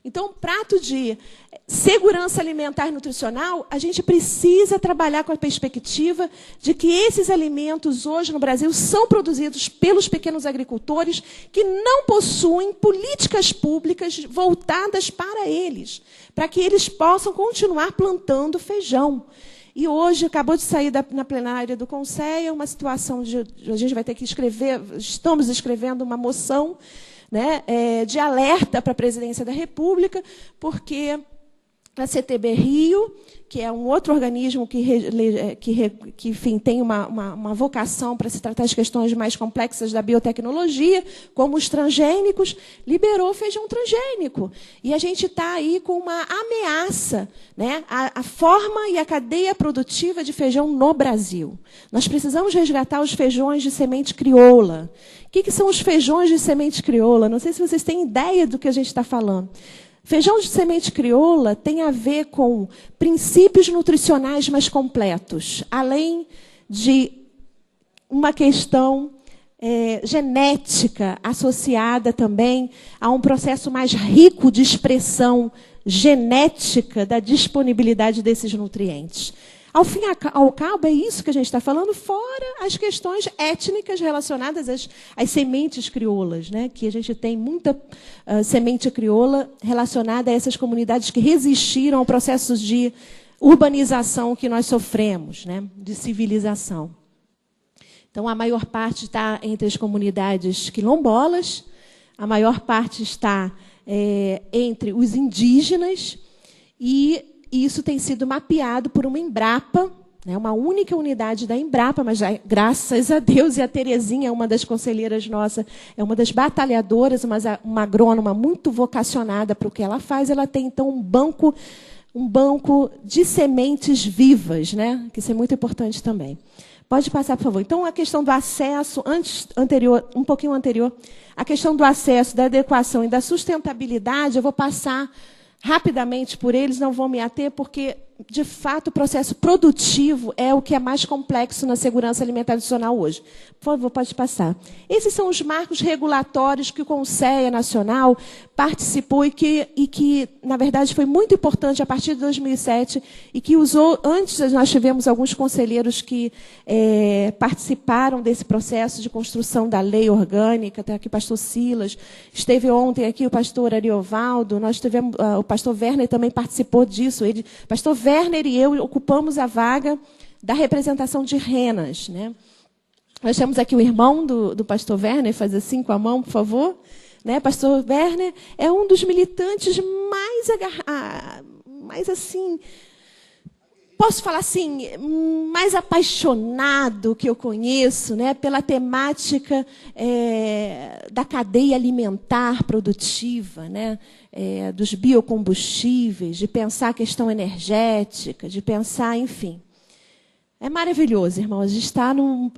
Então, um prato de segurança alimentar e nutricional, a gente precisa trabalhar com a perspectiva de que esses alimentos hoje no Brasil são produzidos pelos pequenos agricultores que não possuem políticas públicas voltadas para eles, para que eles possam continuar plantando feijão. E hoje, acabou de sair na plenária do Conselho, uma situação de a gente vai ter que escrever, estamos escrevendo uma moção, né, de alerta para a Presidência da República, porque a CTB Rio, que é um outro organismo que enfim, tem uma vocação para se tratar de questões mais complexas da biotecnologia, como os transgênicos, liberou feijão transgênico. E a gente está aí com uma ameaça, né, à forma e à cadeia produtiva de feijão no Brasil. Nós precisamos resgatar os feijões de semente crioula. O que são os feijões de semente crioula? Não sei se vocês têm ideia do que a gente está falando. Feijão de semente crioula tem a ver com princípios nutricionais mais completos, além de uma questão genética associada também a um processo mais rico de expressão genética da disponibilidade desses nutrientes. Ao fim e ao cabo, é isso que a gente está falando, fora as questões étnicas relacionadas às sementes crioulas, né? Que a gente tem muita semente crioula relacionada a essas comunidades que resistiram ao processo de urbanização que nós sofremos, né? De civilização. Então, a maior parte está entre as comunidades quilombolas, a maior parte está entre os indígenas, e isso tem sido mapeado por uma Embrapa, né, uma única unidade da Embrapa, mas já, graças a Deus, e a Terezinha, uma das conselheiras nossas, é uma das batalhadoras, uma agrônoma muito vocacionada para o que ela faz. Ela tem, então, um banco de sementes vivas, né, que isso é muito importante também. Pode passar, por favor. Então, a questão do acesso, um pouquinho anterior, a questão do acesso, da adequação e da sustentabilidade, eu vou passar rapidamente por eles, não vou me ater, porque, de fato, o processo produtivo é o que é mais complexo na segurança alimentar nacional hoje. Por favor, pode passar. Esses são os marcos regulatórios que o Conselho Nacional participou e que, na verdade, foi muito importante a partir de 2007 e que usou. Antes, nós tivemos alguns conselheiros que participaram desse processo de construção da lei orgânica, até aqui o pastor Silas, esteve ontem aqui o pastor Ariovaldo, nós tivemos, o pastor Werner também participou disso. Pastor Werner e eu ocupamos a vaga da representação de renas, né? Nós temos aqui o irmão do pastor Werner, faz assim com a mão, por favor. Né? Pastor Werner é um dos militantes mais assim, posso falar assim, mais apaixonado que eu conheço, né, pela temática da cadeia alimentar produtiva, né, dos biocombustíveis, de pensar a questão energética, de pensar, enfim. É maravilhoso, irmãos.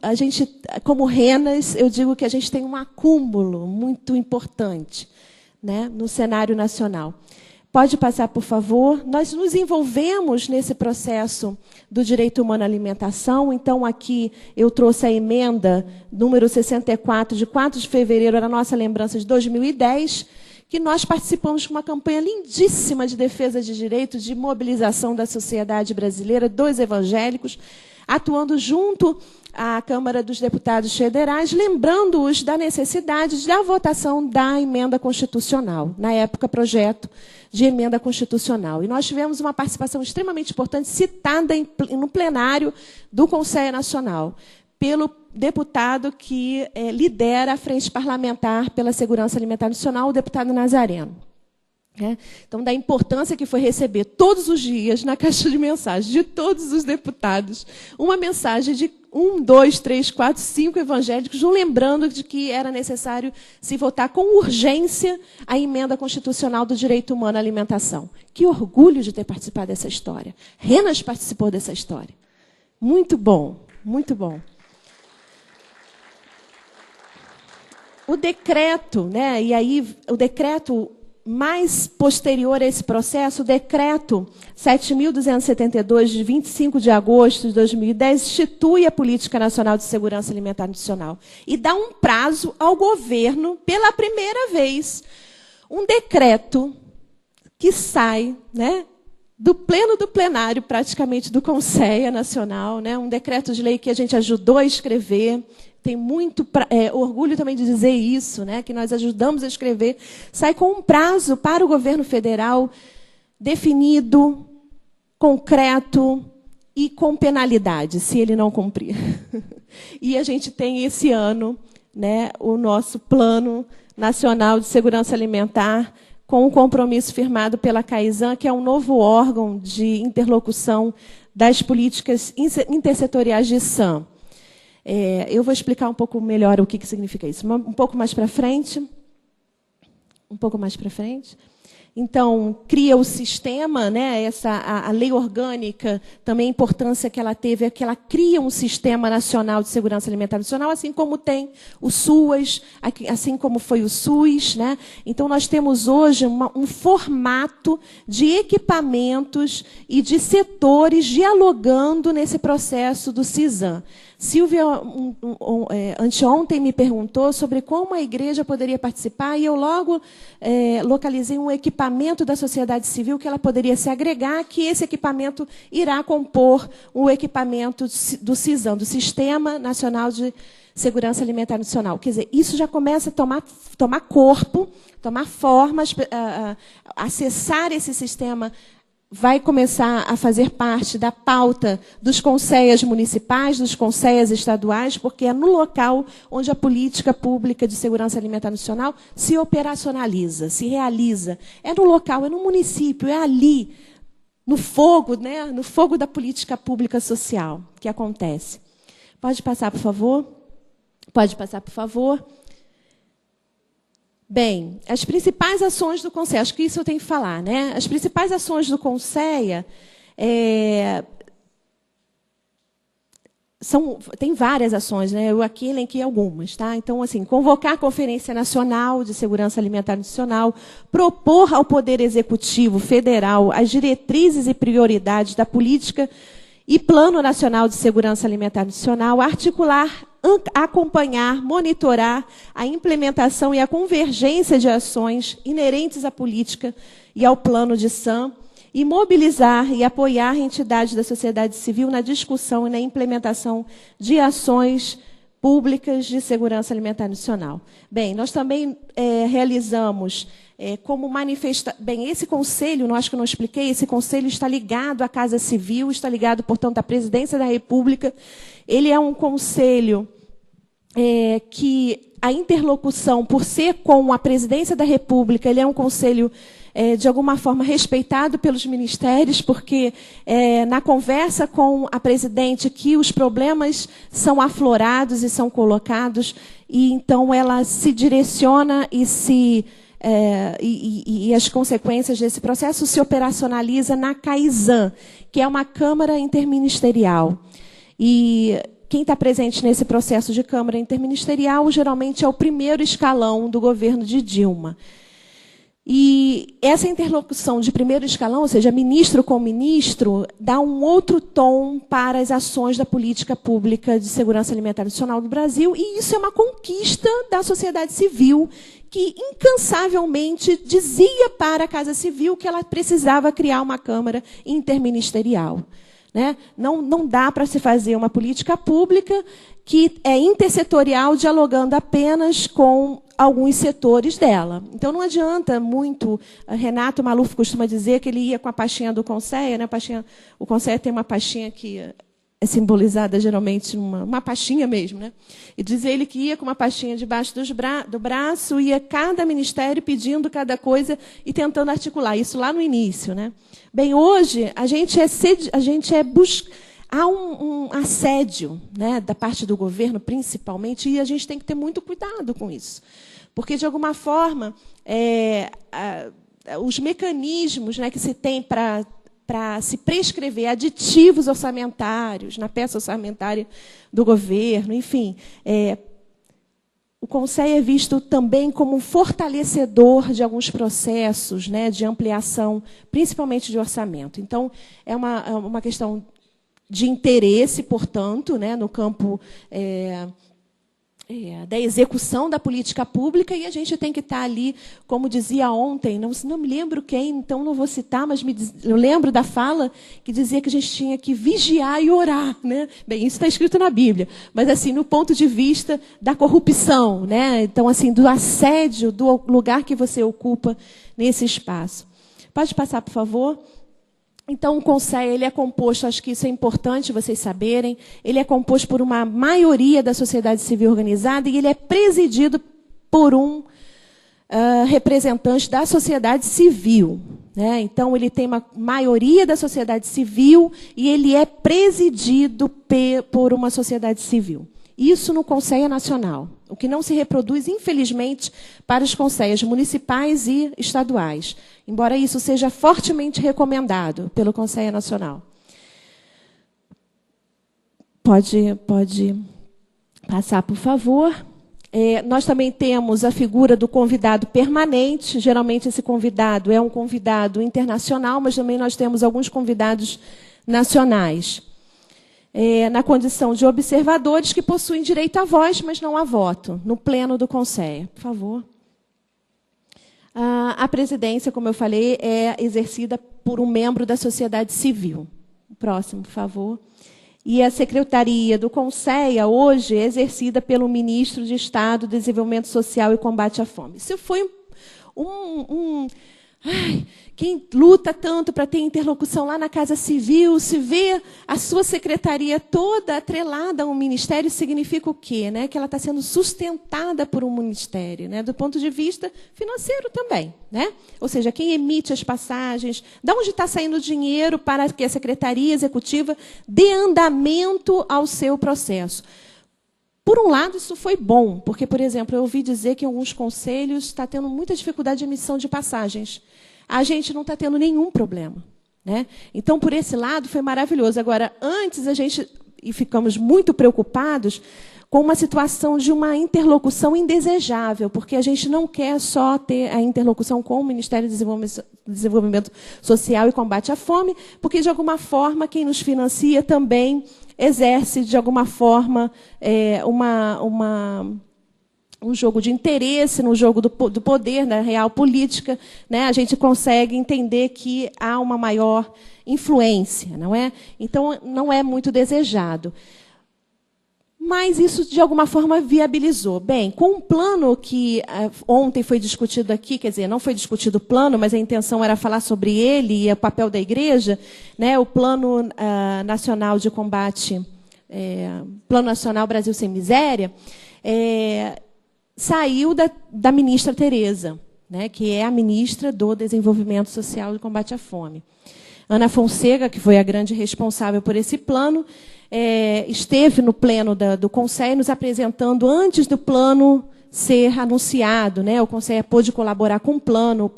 A gente, como renas, eu digo que a gente tem um acúmulo muito importante, né, no cenário nacional. Pode passar, por favor. Nós nos envolvemos nesse processo do direito humano à alimentação. Então, aqui eu trouxe a emenda número 64, de 4 de fevereiro, era a nossa lembrança de 2010, que nós participamos de uma campanha lindíssima de defesa de direitos, de mobilização da sociedade brasileira, dos evangélicos, atuando junto à Câmara dos Deputados Federais, lembrando-os da necessidade da votação da emenda constitucional, na época, projeto de emenda constitucional. E nós tivemos uma participação extremamente importante, citada no plenário do Conselho Nacional, pelo deputado que lidera a Frente Parlamentar pela Segurança Alimentar Nacional, o deputado Nazareno. Então, da importância que foi receber todos os dias, na caixa de mensagens de todos os deputados, uma mensagem de 1, 2, 3, 4, 5 evangélicos, lembrando de que era necessário se votar com urgência a emenda constitucional do direito humano à alimentação. Que orgulho de ter participado dessa história. Renas participou dessa história. Muito bom, muito bom. O decreto, né, e aí o decreto mais posterior a esse processo, o decreto 7.272, de 25 de agosto de 2010, institui a Política Nacional de Segurança Alimentar Nutricional e dá um prazo ao governo, pela primeira vez, um decreto que sai, né, do pleno do plenário, praticamente, do Conselho Nacional, né, um decreto de lei que a gente ajudou a escrever. Tem muito orgulho também de dizer isso, né, que nós ajudamos a escrever, sai com um prazo para o governo federal definido, concreto e com penalidade, se ele não cumprir. E a gente tem esse ano, né, o nosso Plano Nacional de Segurança Alimentar, com um compromisso firmado pela CAISAN, que é um novo órgão de interlocução das políticas intersetoriais de SAM. Eu vou explicar um pouco melhor o que significa isso. Um pouco mais para frente. Um pouco mais para frente. Então, cria o sistema, né, a lei orgânica, também a importância que ela teve é que ela cria um Sistema Nacional de Segurança Alimentar Nacional, assim como tem o SUAS, assim como foi o SUS. Né? Então, nós temos hoje um formato de equipamentos e de setores dialogando nesse processo do CISAM. Silvia, anteontem, me perguntou sobre como a igreja poderia participar, e eu logo localizei um equipamento da sociedade civil que ela poderia se agregar, que esse equipamento irá compor o equipamento do CISAM, do Sistema Nacional de Segurança Alimentar Nacional. Quer dizer, isso já começa a tomar corpo, tomar formas, acessar esse sistema. Vai começar a fazer parte da pauta dos conselhos municipais, dos conselhos estaduais, porque é no local onde a política pública de segurança alimentar nacional se operacionaliza, se realiza. É no local, é no município, é ali, no fogo, né, no fogo da política pública social que acontece. Pode passar, por favor? Pode passar, por favor. Bem, as principais ações do Conselho, acho que isso eu tenho que falar, né? As principais ações do Conselho tem várias ações, né? Eu aqui elenquei algumas, tá? Então, assim, convocar a Conferência Nacional de Segurança Alimentar Nacional, propor ao Poder Executivo Federal as diretrizes e prioridades da política e Plano Nacional de Segurança Alimentar Nacional, articular, acompanhar, monitorar a implementação e a convergência de ações inerentes à política e ao plano de SAM, e mobilizar e apoiar entidades da sociedade civil na discussão e na implementação de ações públicas de segurança alimentar nacional. Bem, nós também realizamos como manifestação. Bem, esse conselho, acho que eu não expliquei, esse conselho está ligado à Casa Civil, está ligado, portanto, à Presidência da República. Ele é um conselho que a interlocução, por ser com a Presidência da República, ele é um conselho, de alguma forma, respeitado pelos ministérios, porque na conversa com a presidente que os problemas são aflorados e são colocados, e então ela se direciona e as consequências desse processo se operacionaliza na CAISAN, que é uma Câmara Interministerial. E quem está presente nesse processo de Câmara Interministerial, geralmente, é o primeiro escalão do governo de Dilma. E essa interlocução de primeiro escalão, ou seja, ministro com ministro, dá um outro tom para as ações da política pública de segurança alimentar nacional do Brasil, e isso é uma conquista da sociedade civil, que incansavelmente dizia para a Casa Civil que ela precisava criar uma Câmara Interministerial. né? Não dá para se fazer uma política pública que é intersetorial, dialogando apenas com alguns setores dela. Então, não adianta muito. Renato Maluf costuma dizer que ele ia com a pastinha do Conceia, né? O Conceia tem uma pastinha que é simbolizada, geralmente, uma pastinha mesmo, né? E diz ele que ia com uma pastinha debaixo do braço, ia cada ministério pedindo cada coisa e tentando articular. Isso lá no início, né? Bem, hoje, há um assédio, né, da parte do governo, principalmente, e a gente tem que ter muito cuidado com isso. Porque, de alguma forma, os mecanismos, né, que se tem para se prescrever aditivos orçamentários na peça orçamentária do governo, enfim, o Conceia é visto também como um fortalecedor de alguns processos, né, de ampliação, principalmente de orçamento. Então, é uma questão de interesse, portanto, né, no campo da execução da política pública, e a gente tem que estar ali, como dizia ontem, não me lembro quem, então não vou citar, mas eu lembro da fala que dizia que a gente tinha que vigiar e orar, né? Bem, isso está escrito na Bíblia, mas assim, no ponto de vista da corrupção, né? Então, assim, do assédio, do lugar que você ocupa nesse espaço. Pode passar, por favor? Então, o Conceia, ele é composto, acho que isso é importante vocês saberem, ele é composto por uma maioria da sociedade civil organizada e ele é presidido por um representante da sociedade civil, né? Então, ele tem uma maioria da sociedade civil e ele é presidido por uma sociedade civil. Isso no Conceia Nacional, o que não se reproduz, infelizmente, para os conceias municipais e estaduais, embora isso seja fortemente recomendado pelo Conceia Nacional. Pode passar, por favor. Nós também temos a figura do convidado permanente. Geralmente, esse convidado é um convidado internacional, mas também nós temos alguns convidados nacionais. Na condição de observadores que possuem direito à voz, mas não a voto, no pleno do Conceia. Por favor. A presidência, como eu falei, é exercida por um membro da sociedade civil. Próximo, por favor. E a secretaria do Conceia, hoje, é exercida pelo ministro de Estado, Desenvolvimento Social e Combate à Fome. Isso foi quem luta tanto para ter interlocução lá na Casa Civil, se vê a sua secretaria toda atrelada a um ministério, significa o quê? Né? Que ela está sendo sustentada por um ministério, né? Do ponto de vista financeiro também. Né? Ou seja, quem emite as passagens, de onde está saindo o dinheiro para que a Secretaria Executiva dê andamento ao seu processo. Por um lado, isso foi bom, porque, por exemplo, eu ouvi dizer que em alguns conselhos está tendo muita dificuldade de emissão de passagens. A gente não está tendo nenhum problema. Né? Então, por esse lado, foi maravilhoso. Agora, antes, e ficamos muito preocupados com uma situação de uma interlocução indesejável, porque a gente não quer só ter a interlocução com o Ministério do Desenvolvimento Social e Combate à Fome, porque, de alguma forma, quem nos financia também exerce, de alguma forma, um jogo de interesse, no jogo do poder, na real política, né? A gente consegue entender que há uma maior influência, não é? Então, não é muito desejado. Mas isso, de alguma forma, viabilizou. Bem, com um plano que ontem foi discutido aqui, quer dizer, não foi discutido o plano, mas a intenção era falar sobre ele e o papel da igreja, né? O Plano Nacional de Combate, Plano Nacional Brasil Sem Miséria, saiu da ministra Tereza, né, que é a ministra do Desenvolvimento Social e Combate à Fome. Ana Fonseca, que foi a grande responsável por esse plano, esteve no pleno do Conceia nos apresentando antes do plano ser anunciado. Né? O Conceia pôde colaborar com o plano.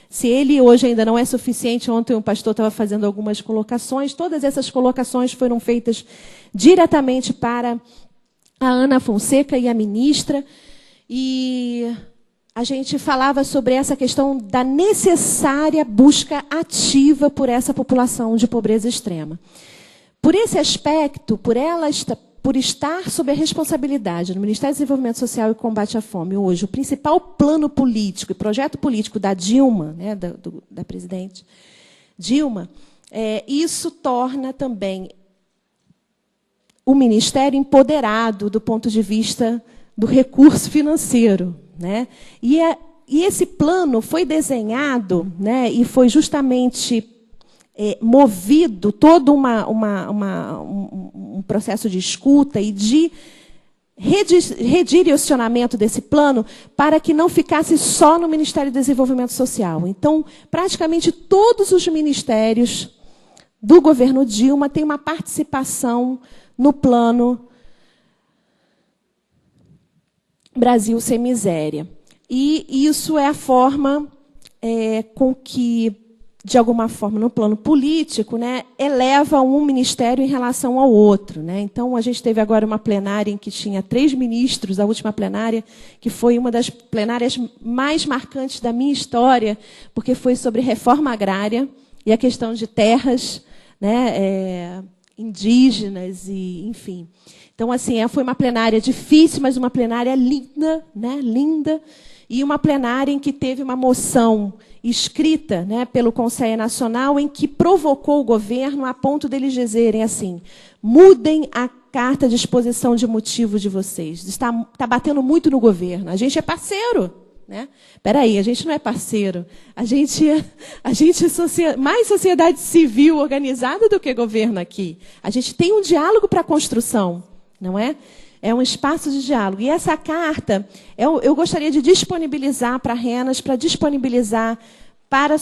Se ele hoje ainda não é suficiente, ontem o pastor estava fazendo algumas colocações, todas essas colocações foram feitas diretamente para a Ana Fonseca e a ministra, e a gente falava sobre essa questão da necessária busca ativa por essa população de pobreza extrema. Por esse aspecto, por estar sob a responsabilidade do Ministério do Desenvolvimento Social e Combate à Fome, hoje, o principal plano político e projeto político da Dilma, né, da presidente Dilma, isso torna também o Ministério empoderado do ponto de vista do recurso financeiro, né? E esse plano foi desenhado, né, e foi justamente movido todo um processo de escuta e de redirecionamento desse plano para que não ficasse só no Ministério do Desenvolvimento Social. Então, praticamente todos os ministérios do governo Dilma têm uma participação no plano Brasil Sem Miséria. E isso é a forma com que, de alguma forma, no plano político, né, eleva um ministério em relação ao outro, né? Então, a gente teve agora uma plenária em que tinha 3 ministros, a última plenária, que foi uma das plenárias mais marcantes da minha história, porque foi sobre reforma agrária e a questão de terras, né, indígenas, e, enfim. Então, assim, foi uma plenária difícil, mas uma plenária linda, né, linda, e uma plenária em que teve uma moção escrita, né, pelo Conselho Nacional, em que provocou o governo a ponto deles dizerem assim: mudem a carta de exposição de motivos de vocês. Está batendo muito no governo. A gente é parceiro, né? Espera aí, a gente não é parceiro. A gente é mais sociedade civil organizada do que governo aqui. A gente tem um diálogo para a construção, não é? É um espaço de diálogo. E essa carta, eu gostaria de disponibilizar para a RENAS, para disponibilizar para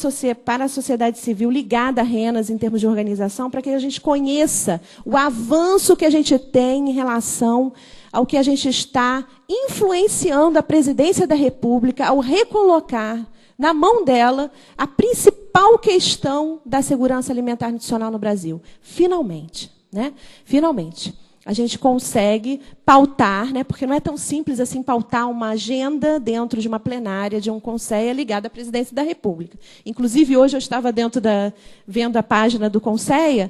a sociedade civil ligada à RENAS em termos de organização, para que a gente conheça o avanço que a gente tem em relação ao que a gente está influenciando a presidência da República ao recolocar na mão dela a principal questão da segurança alimentar nutricional no Brasil. Finalmente, né? Finalmente. A gente consegue pautar, né, porque não é tão simples assim pautar uma agenda dentro de uma plenária de um conselho ligado à presidência da República. Inclusive, hoje eu estava vendo a página do conselho,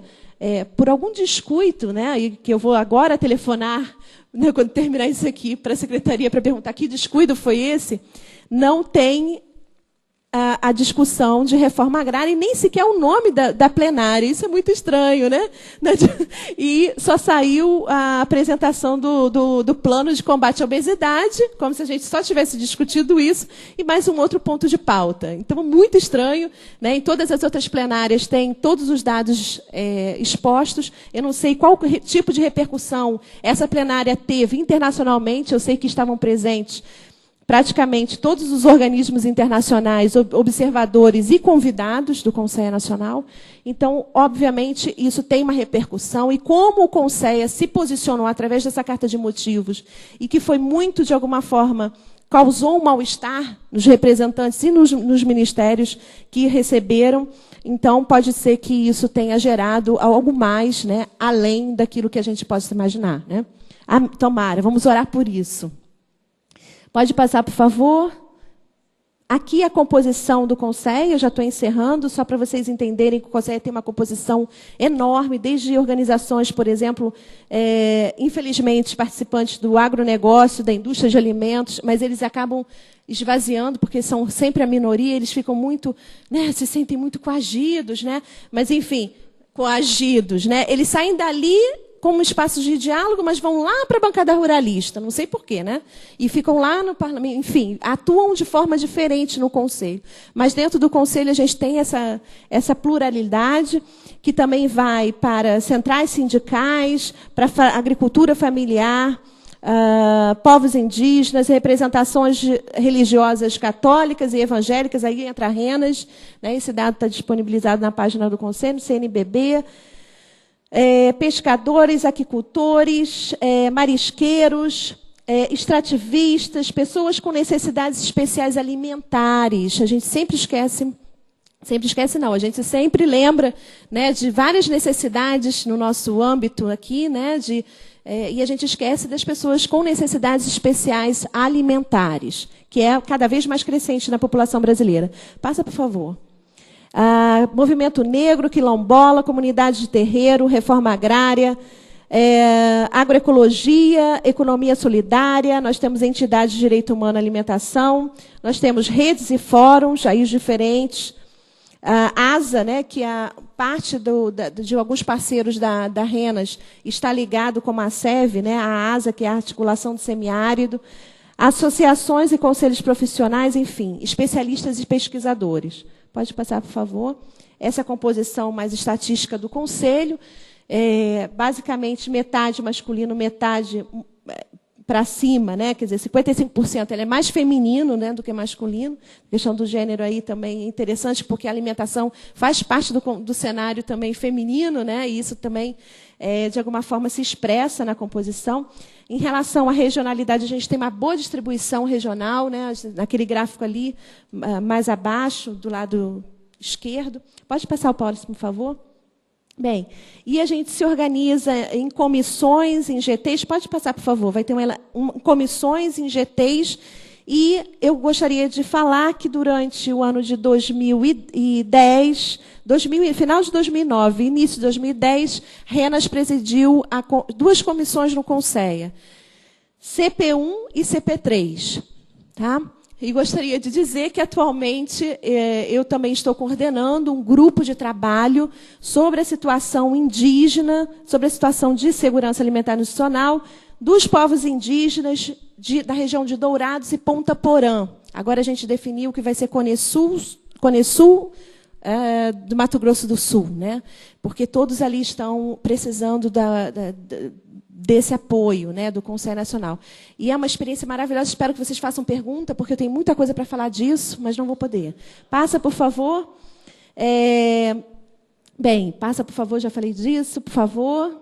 por algum descuido, né, e que eu vou agora telefonar, né, quando terminar isso aqui, para a secretaria para perguntar que descuido foi esse, não tem a discussão de reforma agrária e nem sequer o nome da plenária. Isso é muito estranho, né? E só saiu a apresentação do plano de combate à obesidade, como se a gente só tivesse discutido isso, e mais um outro ponto de pauta. Então, muito estranho, né? Em todas as outras plenárias tem todos os dados expostos. Eu não sei qual tipo de repercussão essa plenária teve internacionalmente. Eu sei que estavam presentes praticamente todos os organismos internacionais, observadores e convidados do Conselho Nacional. Então, obviamente, isso tem uma repercussão. E como o Conselho se posicionou através dessa carta de motivos, e que foi muito, de alguma forma, causou um mal-estar nos representantes e nos ministérios que receberam, então pode ser que isso tenha gerado algo mais, né, além daquilo que a gente possa imaginar, né? Tomara, vamos orar por isso. Pode passar, por favor. Aqui a composição do Conselho, eu já estou encerrando, só para vocês entenderem que o Conselho tem uma composição enorme, desde organizações, por exemplo, infelizmente, participantes do agronegócio, da indústria de alimentos, mas eles acabam esvaziando, porque são sempre a minoria, eles ficam muito, né, se sentem muito coagidos, né? Mas, enfim, coagidos, né? Eles saem dali como espaços de diálogo, mas vão lá para a bancada ruralista, não sei porquê, né? E ficam lá no parlamento, enfim, atuam de forma diferente no Conselho. Mas dentro do Conselho a gente tem essa pluralidade, que também vai para centrais sindicais, para a agricultura familiar, povos indígenas, representações religiosas católicas e evangélicas, aí entra a RENAS, né? Esse dado está disponibilizado na página do Conselho, CNBB, pescadores, aquicultores, marisqueiros, extrativistas, pessoas com necessidades especiais alimentares. A gente sempre esquece não, a gente sempre lembra, né, de várias necessidades no nosso âmbito aqui, né, e a gente esquece das pessoas com necessidades especiais alimentares, que é cada vez mais crescente na população brasileira. Passa, por favor. Movimento negro, quilombola, comunidade de terreiro, reforma agrária, agroecologia, economia solidária, nós temos entidades de direito humano e alimentação, nós temos redes e fóruns, aí os diferentes, ASA, né, que é parte de alguns parceiros da RENAS está ligado como a SEV, né, a ASA, que é a Articulação do Semiárido, associações e conselhos profissionais, enfim, especialistas e pesquisadores. Pode passar, por favor. Essa é a composição mais estatística do conselho. Basicamente, metade masculino, metade para cima, né? Quer dizer, 55% ele é mais feminino, né, do que masculino. A questão do gênero aí também é interessante, porque a alimentação faz parte do cenário também feminino, né, e isso também, de alguma forma, se expressa na composição. Em relação à regionalidade, a gente tem uma boa distribuição regional, né, naquele gráfico ali, mais abaixo, do lado esquerdo. Pode passar o próximo, por favor? Bem, e a gente se organiza em comissões, em GTs. Pode passar, por favor. Vai ter comissões em GTs. E eu gostaria de falar que, durante o ano de 2010, final de 2009 e início de 2010, RENAS presidiu duas comissões no CONSEA, CP1 e CP3. Tá? E gostaria de dizer que, atualmente, eu também estou coordenando um grupo de trabalho sobre a situação indígena, sobre a situação de segurança alimentar nutricional dos povos indígenas da região de Dourados e Ponta Porã. Agora a gente definiu que vai ser Cone Sul do Mato Grosso do Sul, né? Porque todos ali estão precisando desse apoio, né, do Conselho Nacional. E é uma experiência maravilhosa. Espero que vocês façam pergunta, porque eu tenho muita coisa para falar disso, mas não vou poder. Passa, por favor. Bem, passa, por favor, já falei disso, por favor.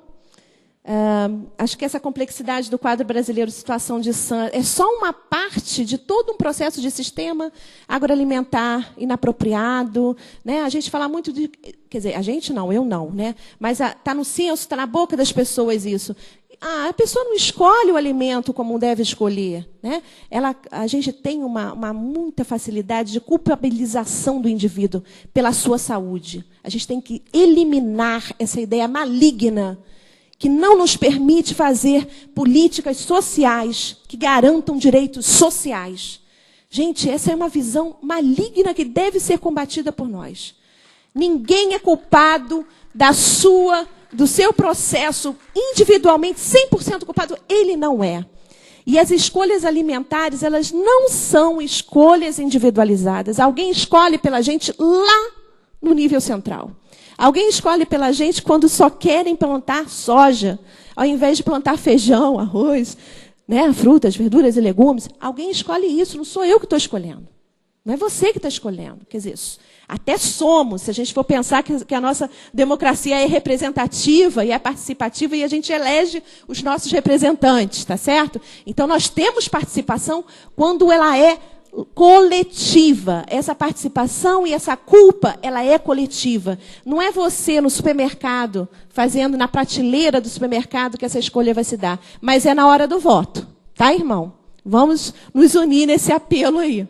Acho que essa complexidade do quadro brasileiro de situação de SAN é só uma parte de todo um processo de sistema agroalimentar inapropriado, né? A gente fala muito de... Quer dizer, a gente não, eu não, né? Mas está no senso, está na boca das pessoas isso. A pessoa não escolhe o alimento como deve escolher, né? A gente tem uma muita facilidade de culpabilização do indivíduo pela sua saúde. A gente tem que eliminar essa ideia maligna que não nos permite fazer políticas sociais que garantam direitos sociais. Gente, essa é uma visão maligna que deve ser combatida por nós. Ninguém é culpado do seu processo individualmente, 100% culpado, ele não é. E as escolhas alimentares, elas não são escolhas individualizadas. Alguém escolhe pela gente lá no nível central. Alguém escolhe pela gente quando só querem plantar soja, ao invés de plantar feijão, arroz, né, frutas, verduras e legumes. Alguém escolhe isso, não sou eu que estou escolhendo. Não é você que está escolhendo. Quer dizer, até somos, se a gente for pensar que a nossa democracia é representativa e é participativa e a gente elege os nossos representantes, tá certo? Então, nós temos participação quando ela é coletiva. Essa participação e essa culpa, ela é coletiva. Não é você no supermercado, fazendo na prateleira do supermercado que essa escolha vai se dar, mas é na hora do voto. Tá, irmão? Vamos nos unir nesse apelo aí.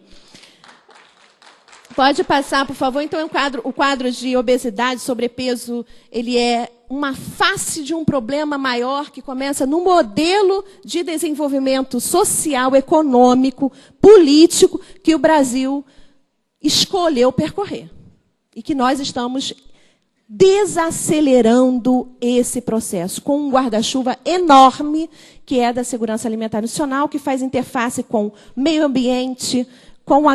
Pode passar, por favor. Então, o quadro de obesidade, sobrepeso, ele é uma face de um problema maior que começa no modelo de desenvolvimento social, econômico, político que o Brasil escolheu percorrer. E que nós estamos desacelerando esse processo com um guarda-chuva enorme, que é da segurança alimentar nacional, que faz interface com o meio ambiente, com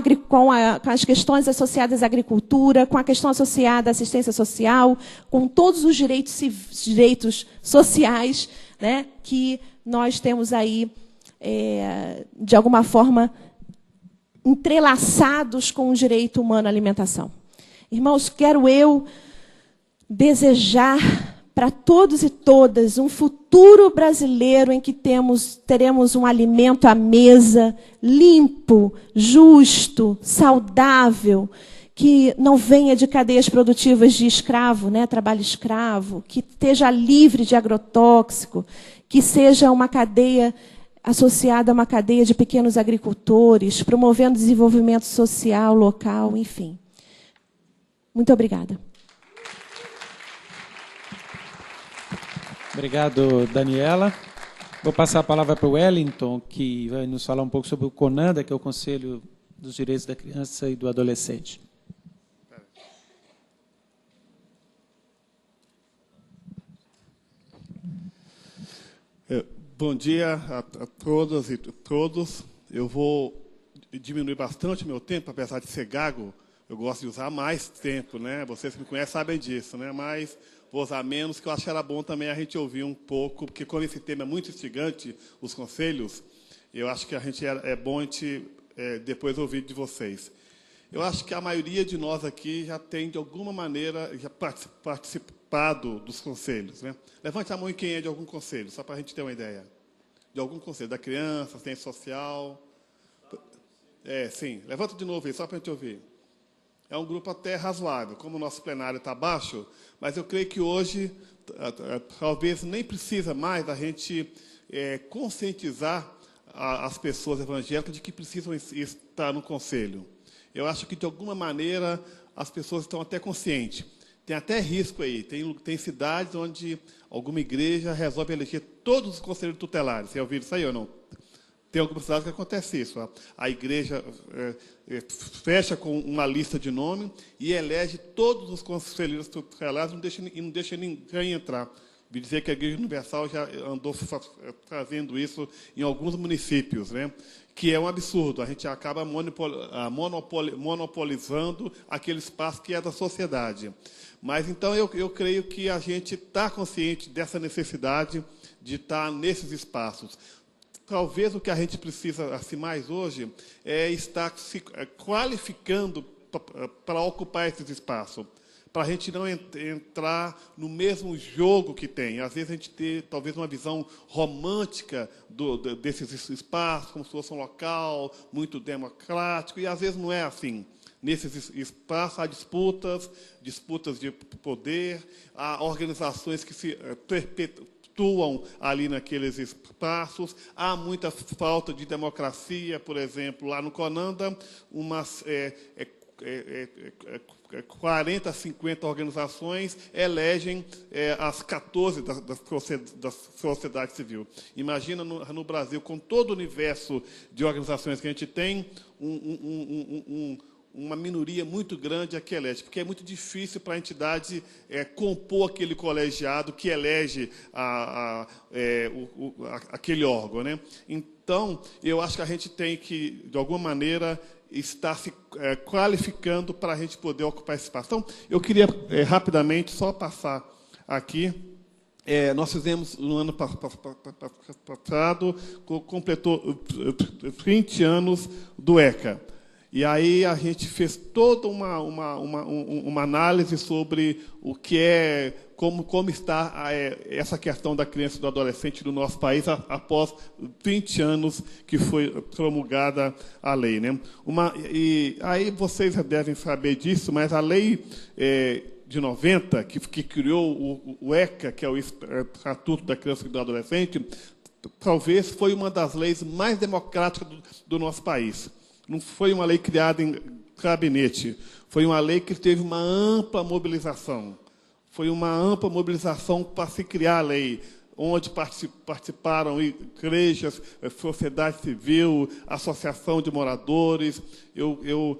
as questões associadas à agricultura, com a questão associada à assistência social, com todos os direitos sociais, né, que nós temos aí, de alguma forma, entrelaçados com o direito humano à alimentação. Irmãos, quero eu desejar para todos e todas um futuro brasileiro em que teremos um alimento à mesa limpo, justo, saudável, que não venha de cadeias produtivas de escravo, né, trabalho escravo, que esteja livre de agrotóxico, que seja uma cadeia associada a uma cadeia de pequenos agricultores, promovendo desenvolvimento social, local, enfim. Muito obrigada. Obrigado, Daniela. Vou passar a palavra para o Wellington, que vai nos falar um pouco sobre o CONANDA, que é o Conselho dos Direitos da Criança e do Adolescente. Bom dia a todas e todos. Eu vou diminuir bastante o meu tempo, apesar de ser gago, eu gosto de usar mais tempo, né? Vocês que me conhecem sabem disso, né? Mas vou usar menos, que eu acho que era bom também a gente ouvir um pouco, porque como esse tema é muito instigante, os conselhos, eu acho que é bom a gente depois ouvir de vocês. Eu acho que a maioria de nós aqui já tem, de alguma maneira, já participado dos conselhos, né? Levante a mão em quem é de algum conselho, só para a gente ter uma ideia. De algum conselho, da criança, ciência social. Sim. Levanta de novo aí, só para a gente ouvir. É um grupo até razoável, como o nosso plenário está baixo, mas eu creio que hoje, talvez nem precisa mais da gente conscientizar as pessoas evangélicas de que precisam estar no conselho. Eu acho que, de alguma maneira, as pessoas estão até conscientes. Tem até risco aí. Tem cidades onde alguma igreja resolve eleger todos os conselheiros tutelares. Você ouviu isso aí ou não? Tem algumas cidades que acontece isso. A igreja fecha com uma lista de nomes e elege todos os conselheiros tutelares e não deixa ninguém entrar. Vi dizer que a Igreja Universal já andou fazendo isso em alguns municípios, né? Que é um absurdo. A gente acaba monopolizando aquele espaço que é da sociedade. Mas, então, eu creio que a gente está consciente dessa necessidade de estar nesses espaços. Talvez o que a gente precisa, assim, mais hoje, é estar se qualificando para ocupar esses espaços, para a gente não entrar no mesmo jogo que tem. Às vezes a gente tem, talvez, uma visão romântica desses espaços, como se fosse um local muito democrático, e às vezes não é assim. Nesses espaços há disputas de poder, há organizações que se perpetuam ali naqueles espaços, há muita falta de democracia, por exemplo, lá no Conanda, umas 40, 50 organizações elegem as 14 da sociedade civil. Imagina no Brasil, com todo o universo de organizações que a gente tem, uma minoria muito grande a que elege, porque é muito difícil para a entidade compor aquele colegiado que elege aquele órgão, né? Então, eu acho que a gente tem que, de alguma maneira, estar se qualificando para a gente poder ocupar esse espaço. Então, eu queria, rapidamente, só passar aqui. Nós fizemos, no ano passado, completou 20 anos do ECA. E aí a gente fez toda uma análise sobre o que como está essa questão da criança e do adolescente no nosso país após 20 anos que foi promulgada a lei, né? E aí vocês já devem saber disso, mas a lei de 90, que criou o ECA, que é o Estatuto da Criança e do Adolescente, talvez foi uma das leis mais democráticas do nosso país. Não foi uma lei criada em gabinete, foi uma lei que teve uma ampla mobilização. Foi uma ampla mobilização para se criar a lei, onde participaram igrejas, sociedade civil, associação de moradores. Eu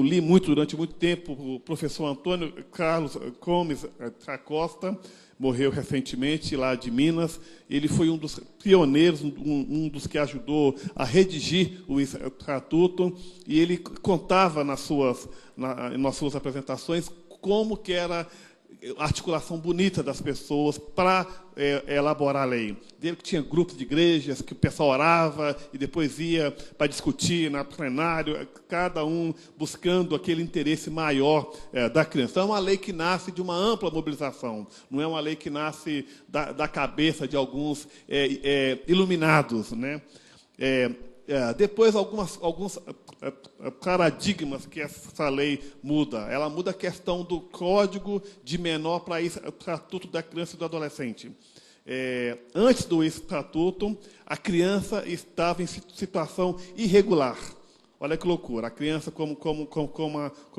li durante muito tempo, o professor Antônio Carlos Gomes Acosta, morreu recentemente, lá de Minas. Ele foi um dos pioneiros, um dos que ajudou a redigir o Estatuto, e ele contava nas suas apresentações como que era a articulação bonita das pessoas para elaborar a lei. Dele que tinha grupos de igrejas, que o pessoal orava e depois ia para discutir na plenário, cada um buscando aquele interesse maior da criança. Então, é uma lei que nasce de uma ampla mobilização, não é uma lei que nasce da cabeça de alguns iluminados, né? Depois, alguns paradigmas que essa lei muda. Ela muda a questão do código de menor para o Estatuto da Criança e do Adolescente. Antes do Estatuto, a criança estava em situação irregular. Olha que loucura. A criança, como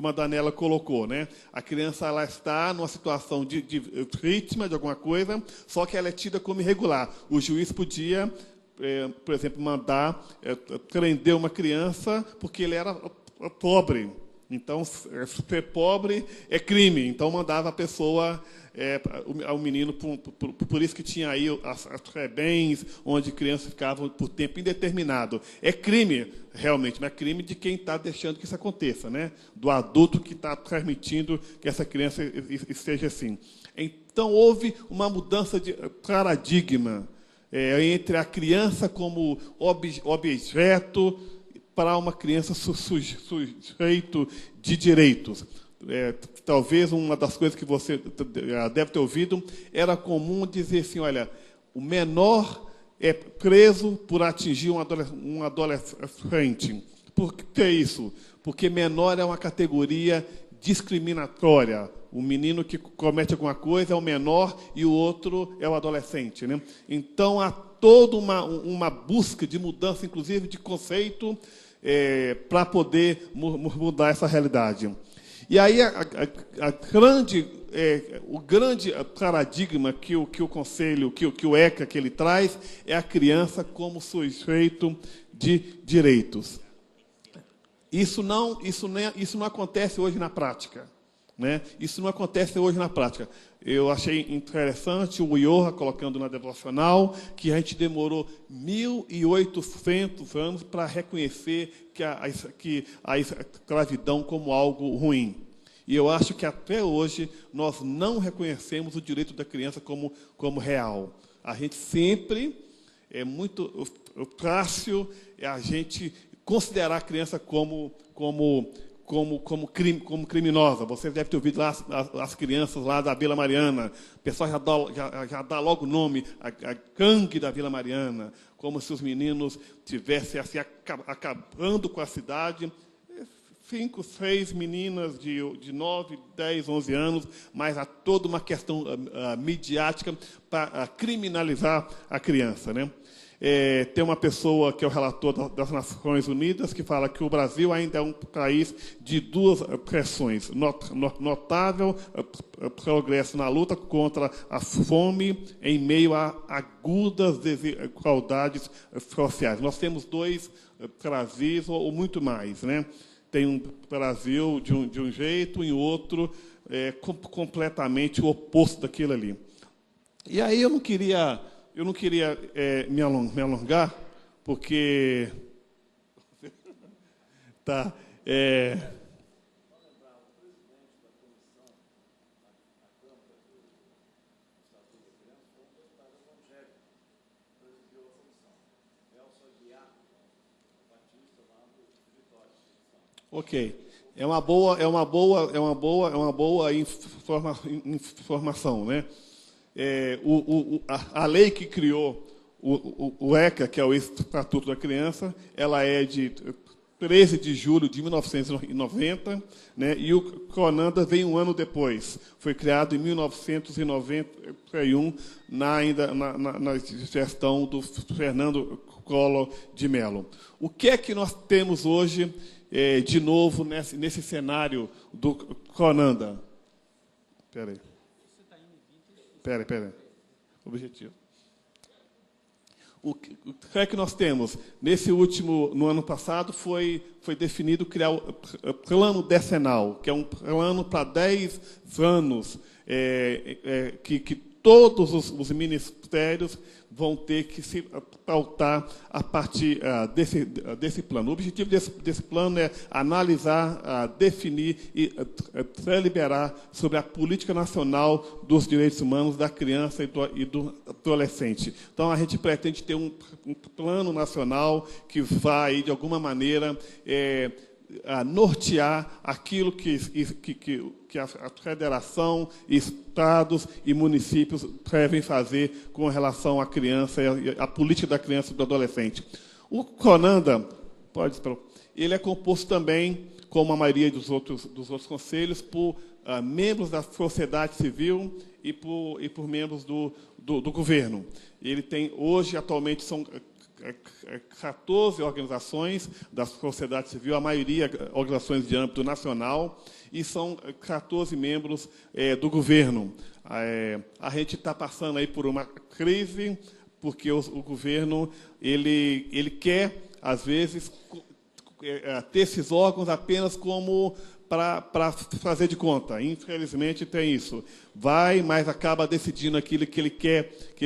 a Daniela colocou, né? A criança ela está numa situação de vítima de alguma coisa, só que ela é tida como irregular. O juiz podia, por exemplo, mandar prender uma criança porque ele era pobre, Então, ser pobre é crime. Então, mandava a pessoa, o menino, por isso que tinha aí as FEBEMs, onde crianças ficavam por tempo indeterminado. É crime, realmente, mas é crime de quem está deixando que isso aconteça, né? Do adulto que está permitindo que essa criança esteja assim. Então, houve uma mudança de paradigma entre a criança como objeto para uma criança sujeito de direitos. Talvez uma das coisas que você deve ter ouvido era comum dizer assim, olha, o menor é preso por atingir um adolescente. Por que isso? Porque menor é uma categoria discriminatória. O menino que comete alguma coisa é o menor e o outro é o adolescente, né? Então, há toda uma busca de mudança, inclusive, de conceito para poder mudar essa realidade. E aí, o grande paradigma que o Conselho, que o ECA que ele traz, é a criança como sujeito de direitos. Isso não acontece hoje na prática. Né? Isso não acontece hoje na prática. Eu achei interessante o Iorra colocando na devocional que a gente demorou 1.800 anos para reconhecer que a escravidão como algo ruim. E eu acho que até hoje nós não reconhecemos o direito da criança como real. A gente sempre é muito fácil a gente considerar a criança como criminosa. Você deve ter ouvido lá as crianças lá da Vila Mariana. O pessoal já dá logo o nome, a gangue da Vila Mariana, como se os meninos estivessem assim, acabando com a cidade. 5, 6 meninas de 9, 10, 11 anos, mas há toda uma questão midiática para criminalizar a criança, né? Tem uma pessoa que é o relator das Nações Unidas que fala que o Brasil ainda é um país de duas pressões. Notável progresso na luta contra a fome em meio a agudas desigualdades sociais. Nós temos 2 Brasis ou muito mais, né? Tem um Brasil de um jeito e outro completamente o oposto daquilo ali. E aí eu não queria me alongar, porque tá. Ok, é uma boa informação, né? A lei que criou o ECA, que é o Estatuto da Criança, ela é de 13 de julho de 1990, né? E o CONANDA veio um ano depois. Foi criado em 1991, ainda na gestão do Fernando Collor de Mello. O que é que nós temos hoje, de novo, nesse cenário do CONANDA? Espera aí. Espera. Objetivo. O que é que nós temos? No ano passado, foi definido criar o plano decenal, que é um plano para 10 anos, que todos os ministérios vão ter que se pautar a partir desse plano. O objetivo desse plano é analisar, definir e deliberar sobre a política nacional dos direitos humanos da criança e do adolescente. Então, a gente pretende ter um plano nacional que vai, de alguma maneira, nortear aquilo que a federação, estados e municípios devem fazer com relação à criança e à política da criança e do adolescente. O CONANDA, ele é composto também, como a maioria dos outros conselhos, por membros da sociedade civil e por membros do governo. Ele tem, hoje, atualmente, são 14 organizações da sociedade civil, a maioria organizações de âmbito nacional, e são 14 membros do governo. A gente está passando aí por uma crise, porque o governo ele quer, às vezes, ter esses órgãos apenas como para fazer de conta. Infelizmente, tem isso. Vai, mas acaba decidindo aquilo que ele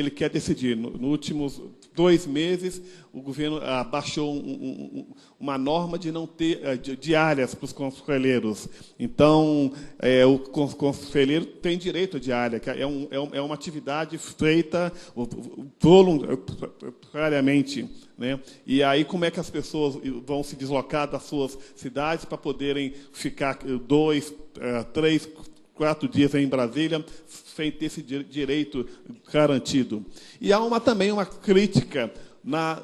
quer decidir. Nos últimos 2 meses, o governo abaixou uma norma de não ter diárias para os conselheiros. Então, o conselheiro tem direito à diária, que é uma atividade feita voluntariamente, né? E aí, como é que as pessoas vão se deslocar das suas cidades para poderem ficar 2, 3, 4 dias em Brasília sem ter esse direito garantido? E há também uma crítica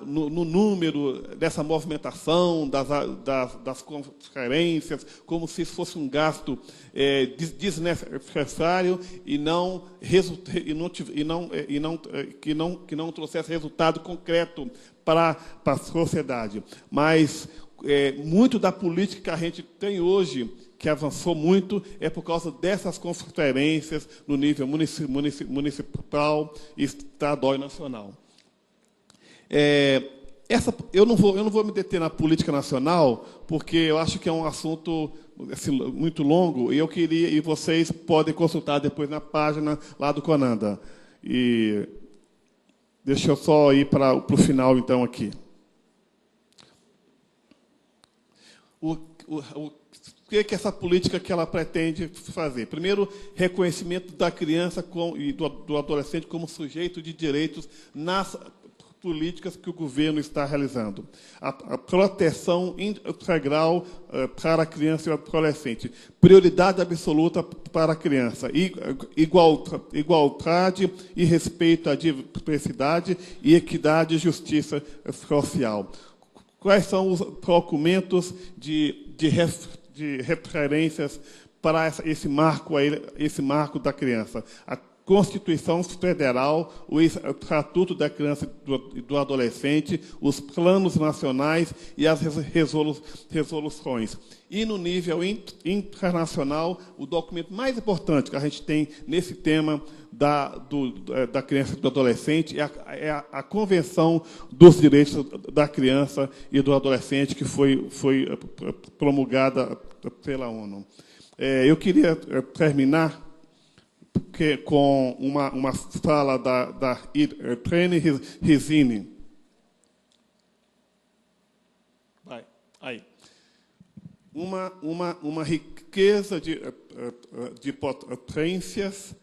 no número dessa movimentação, das conferências, como se fosse um gasto desnecessário que não trouxesse resultado concreto para a sociedade. Mas muito da política que a gente tem hoje, que avançou muito, é por causa dessas conferências no nível municipal, estadual e nacional. Eu não vou me deter na política nacional, porque eu acho que é um assunto assim, muito longo, e vocês podem consultar depois na página lá do Conanda. E deixa eu só ir para o final, então, aqui. O que é essa política que ela pretende fazer? Primeiro, reconhecimento da criança e do adolescente como sujeito de direitos nas políticas que o governo está realizando. A proteção integral para a criança e o adolescente. Prioridade absoluta para a criança. Igualdade e respeito à diversidade e equidade e justiça social. Quais são os documentos de referências para esse marco da criança? A Constituição Federal, o Estatuto da Criança e do Adolescente, os planos nacionais e as resoluções. E, no nível internacional, o documento mais importante que a gente tem nesse tema da criança e do adolescente é a Convenção dos Direitos da Criança e do Adolescente, que foi promulgada pela ONU. Eu queria terminar com uma fala da Irene Risini. Vai, aí. Uma riqueza de potências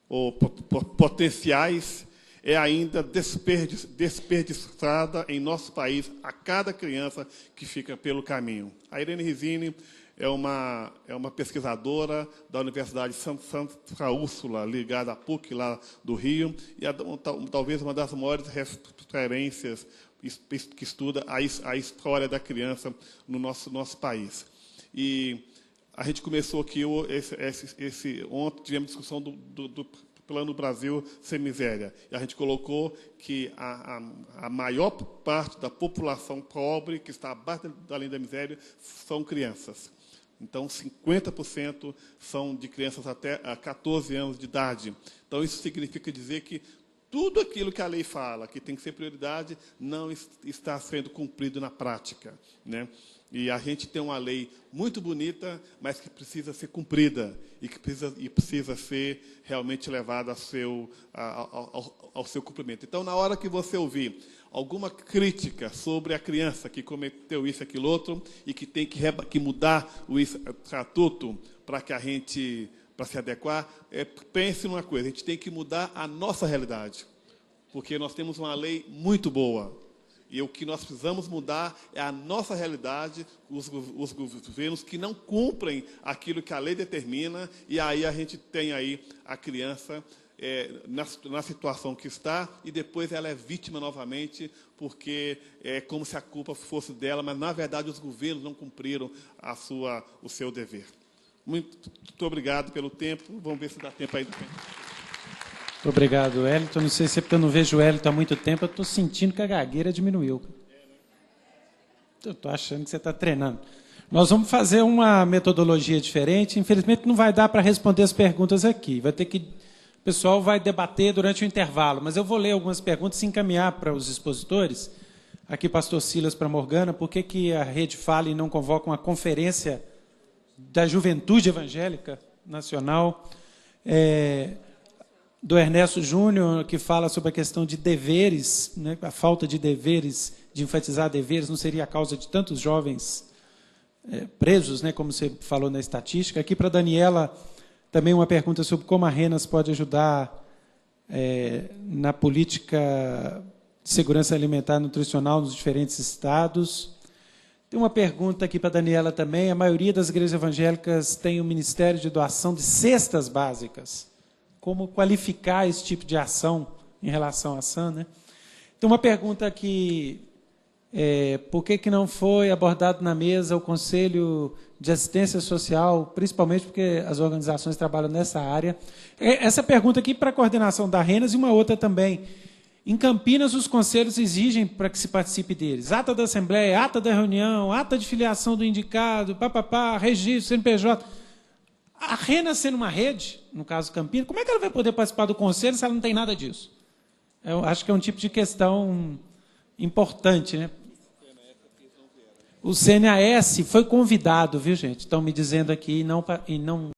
ou potenciais é ainda desperdiçada em nosso país a cada criança que fica pelo caminho. A Irene Risini é uma pesquisadora da Universidade Santa Úrsula, ligada à PUC, lá do Rio, e talvez uma das maiores referências que estuda a história da criança no nosso país. E a gente começou aqui, ontem tivemos discussão do Plano Brasil Sem Miséria. E a gente colocou que a maior parte da população pobre, que está abaixo da linha da miséria, são crianças. Então, 50% são de crianças até 14 anos de idade. Então, isso significa dizer que tudo aquilo que a lei fala, que tem que ser prioridade, não está sendo cumprido na prática, né? E a gente tem uma lei muito bonita, mas que precisa ser cumprida e que precisa ser realmente levada ao seu cumprimento. Então, na hora que você ouvir alguma crítica sobre a criança que cometeu isso, aquilo, outro, e que tem que mudar o estatuto para se adequar, pense numa coisa: a gente tem que mudar a nossa realidade, porque nós temos uma lei muito boa. E o que nós precisamos mudar é a nossa realidade, os governos que não cumprem aquilo que a lei determina, e aí a gente tem aí a criança na situação que está, e depois ela é vítima novamente, porque é como se a culpa fosse dela, mas, na verdade, os governos não cumpriram o seu dever. Muito obrigado pelo tempo. Vamos ver se dá tempo aí do tempo. Muito obrigado, Wellington. Não sei se é porque eu não vejo o Wellington há muito tempo, eu estou sentindo que a gagueira diminuiu. Eu estou achando que você está treinando. Nós vamos fazer uma metodologia diferente. Infelizmente, não vai dar para responder as perguntas aqui. O pessoal vai debater durante o intervalo, mas eu vou ler algumas perguntas e encaminhar para os expositores. Aqui, pastor Silas, para Morgana, por que a Rede Fala e não convoca uma conferência da Juventude Evangélica Nacional, do Ernesto Júnior, que fala sobre a questão de deveres, né, a falta de deveres, de enfatizar deveres, não seria a causa de tantos jovens presos, né, como você falou na estatística. Aqui para a Daniela, também uma pergunta sobre como a RENAS pode ajudar na política de segurança alimentar e nutricional nos diferentes estados. Tem uma pergunta aqui para a Daniela também. A maioria das igrejas evangélicas tem um ministério de doação de cestas básicas. Como qualificar esse tipo de ação em relação à ação, né? Tem uma pergunta aqui. Por que não foi abordado na mesa o Conselho de Assistência Social, principalmente porque as organizações trabalham nessa área? Essa pergunta aqui para a coordenação da RENAS e uma outra também. Em Campinas, os conselhos exigem para que se participe deles. Ata da Assembleia, ata da reunião, ata de filiação do indicado, registro, CNPJ. A RENAS sendo uma rede, no caso Campinas, como é que ela vai poder participar do conselho se ela não tem nada disso? Eu acho que é um tipo de questão importante, né? O CNAS foi convidado, viu, gente? Estão me dizendo aqui e não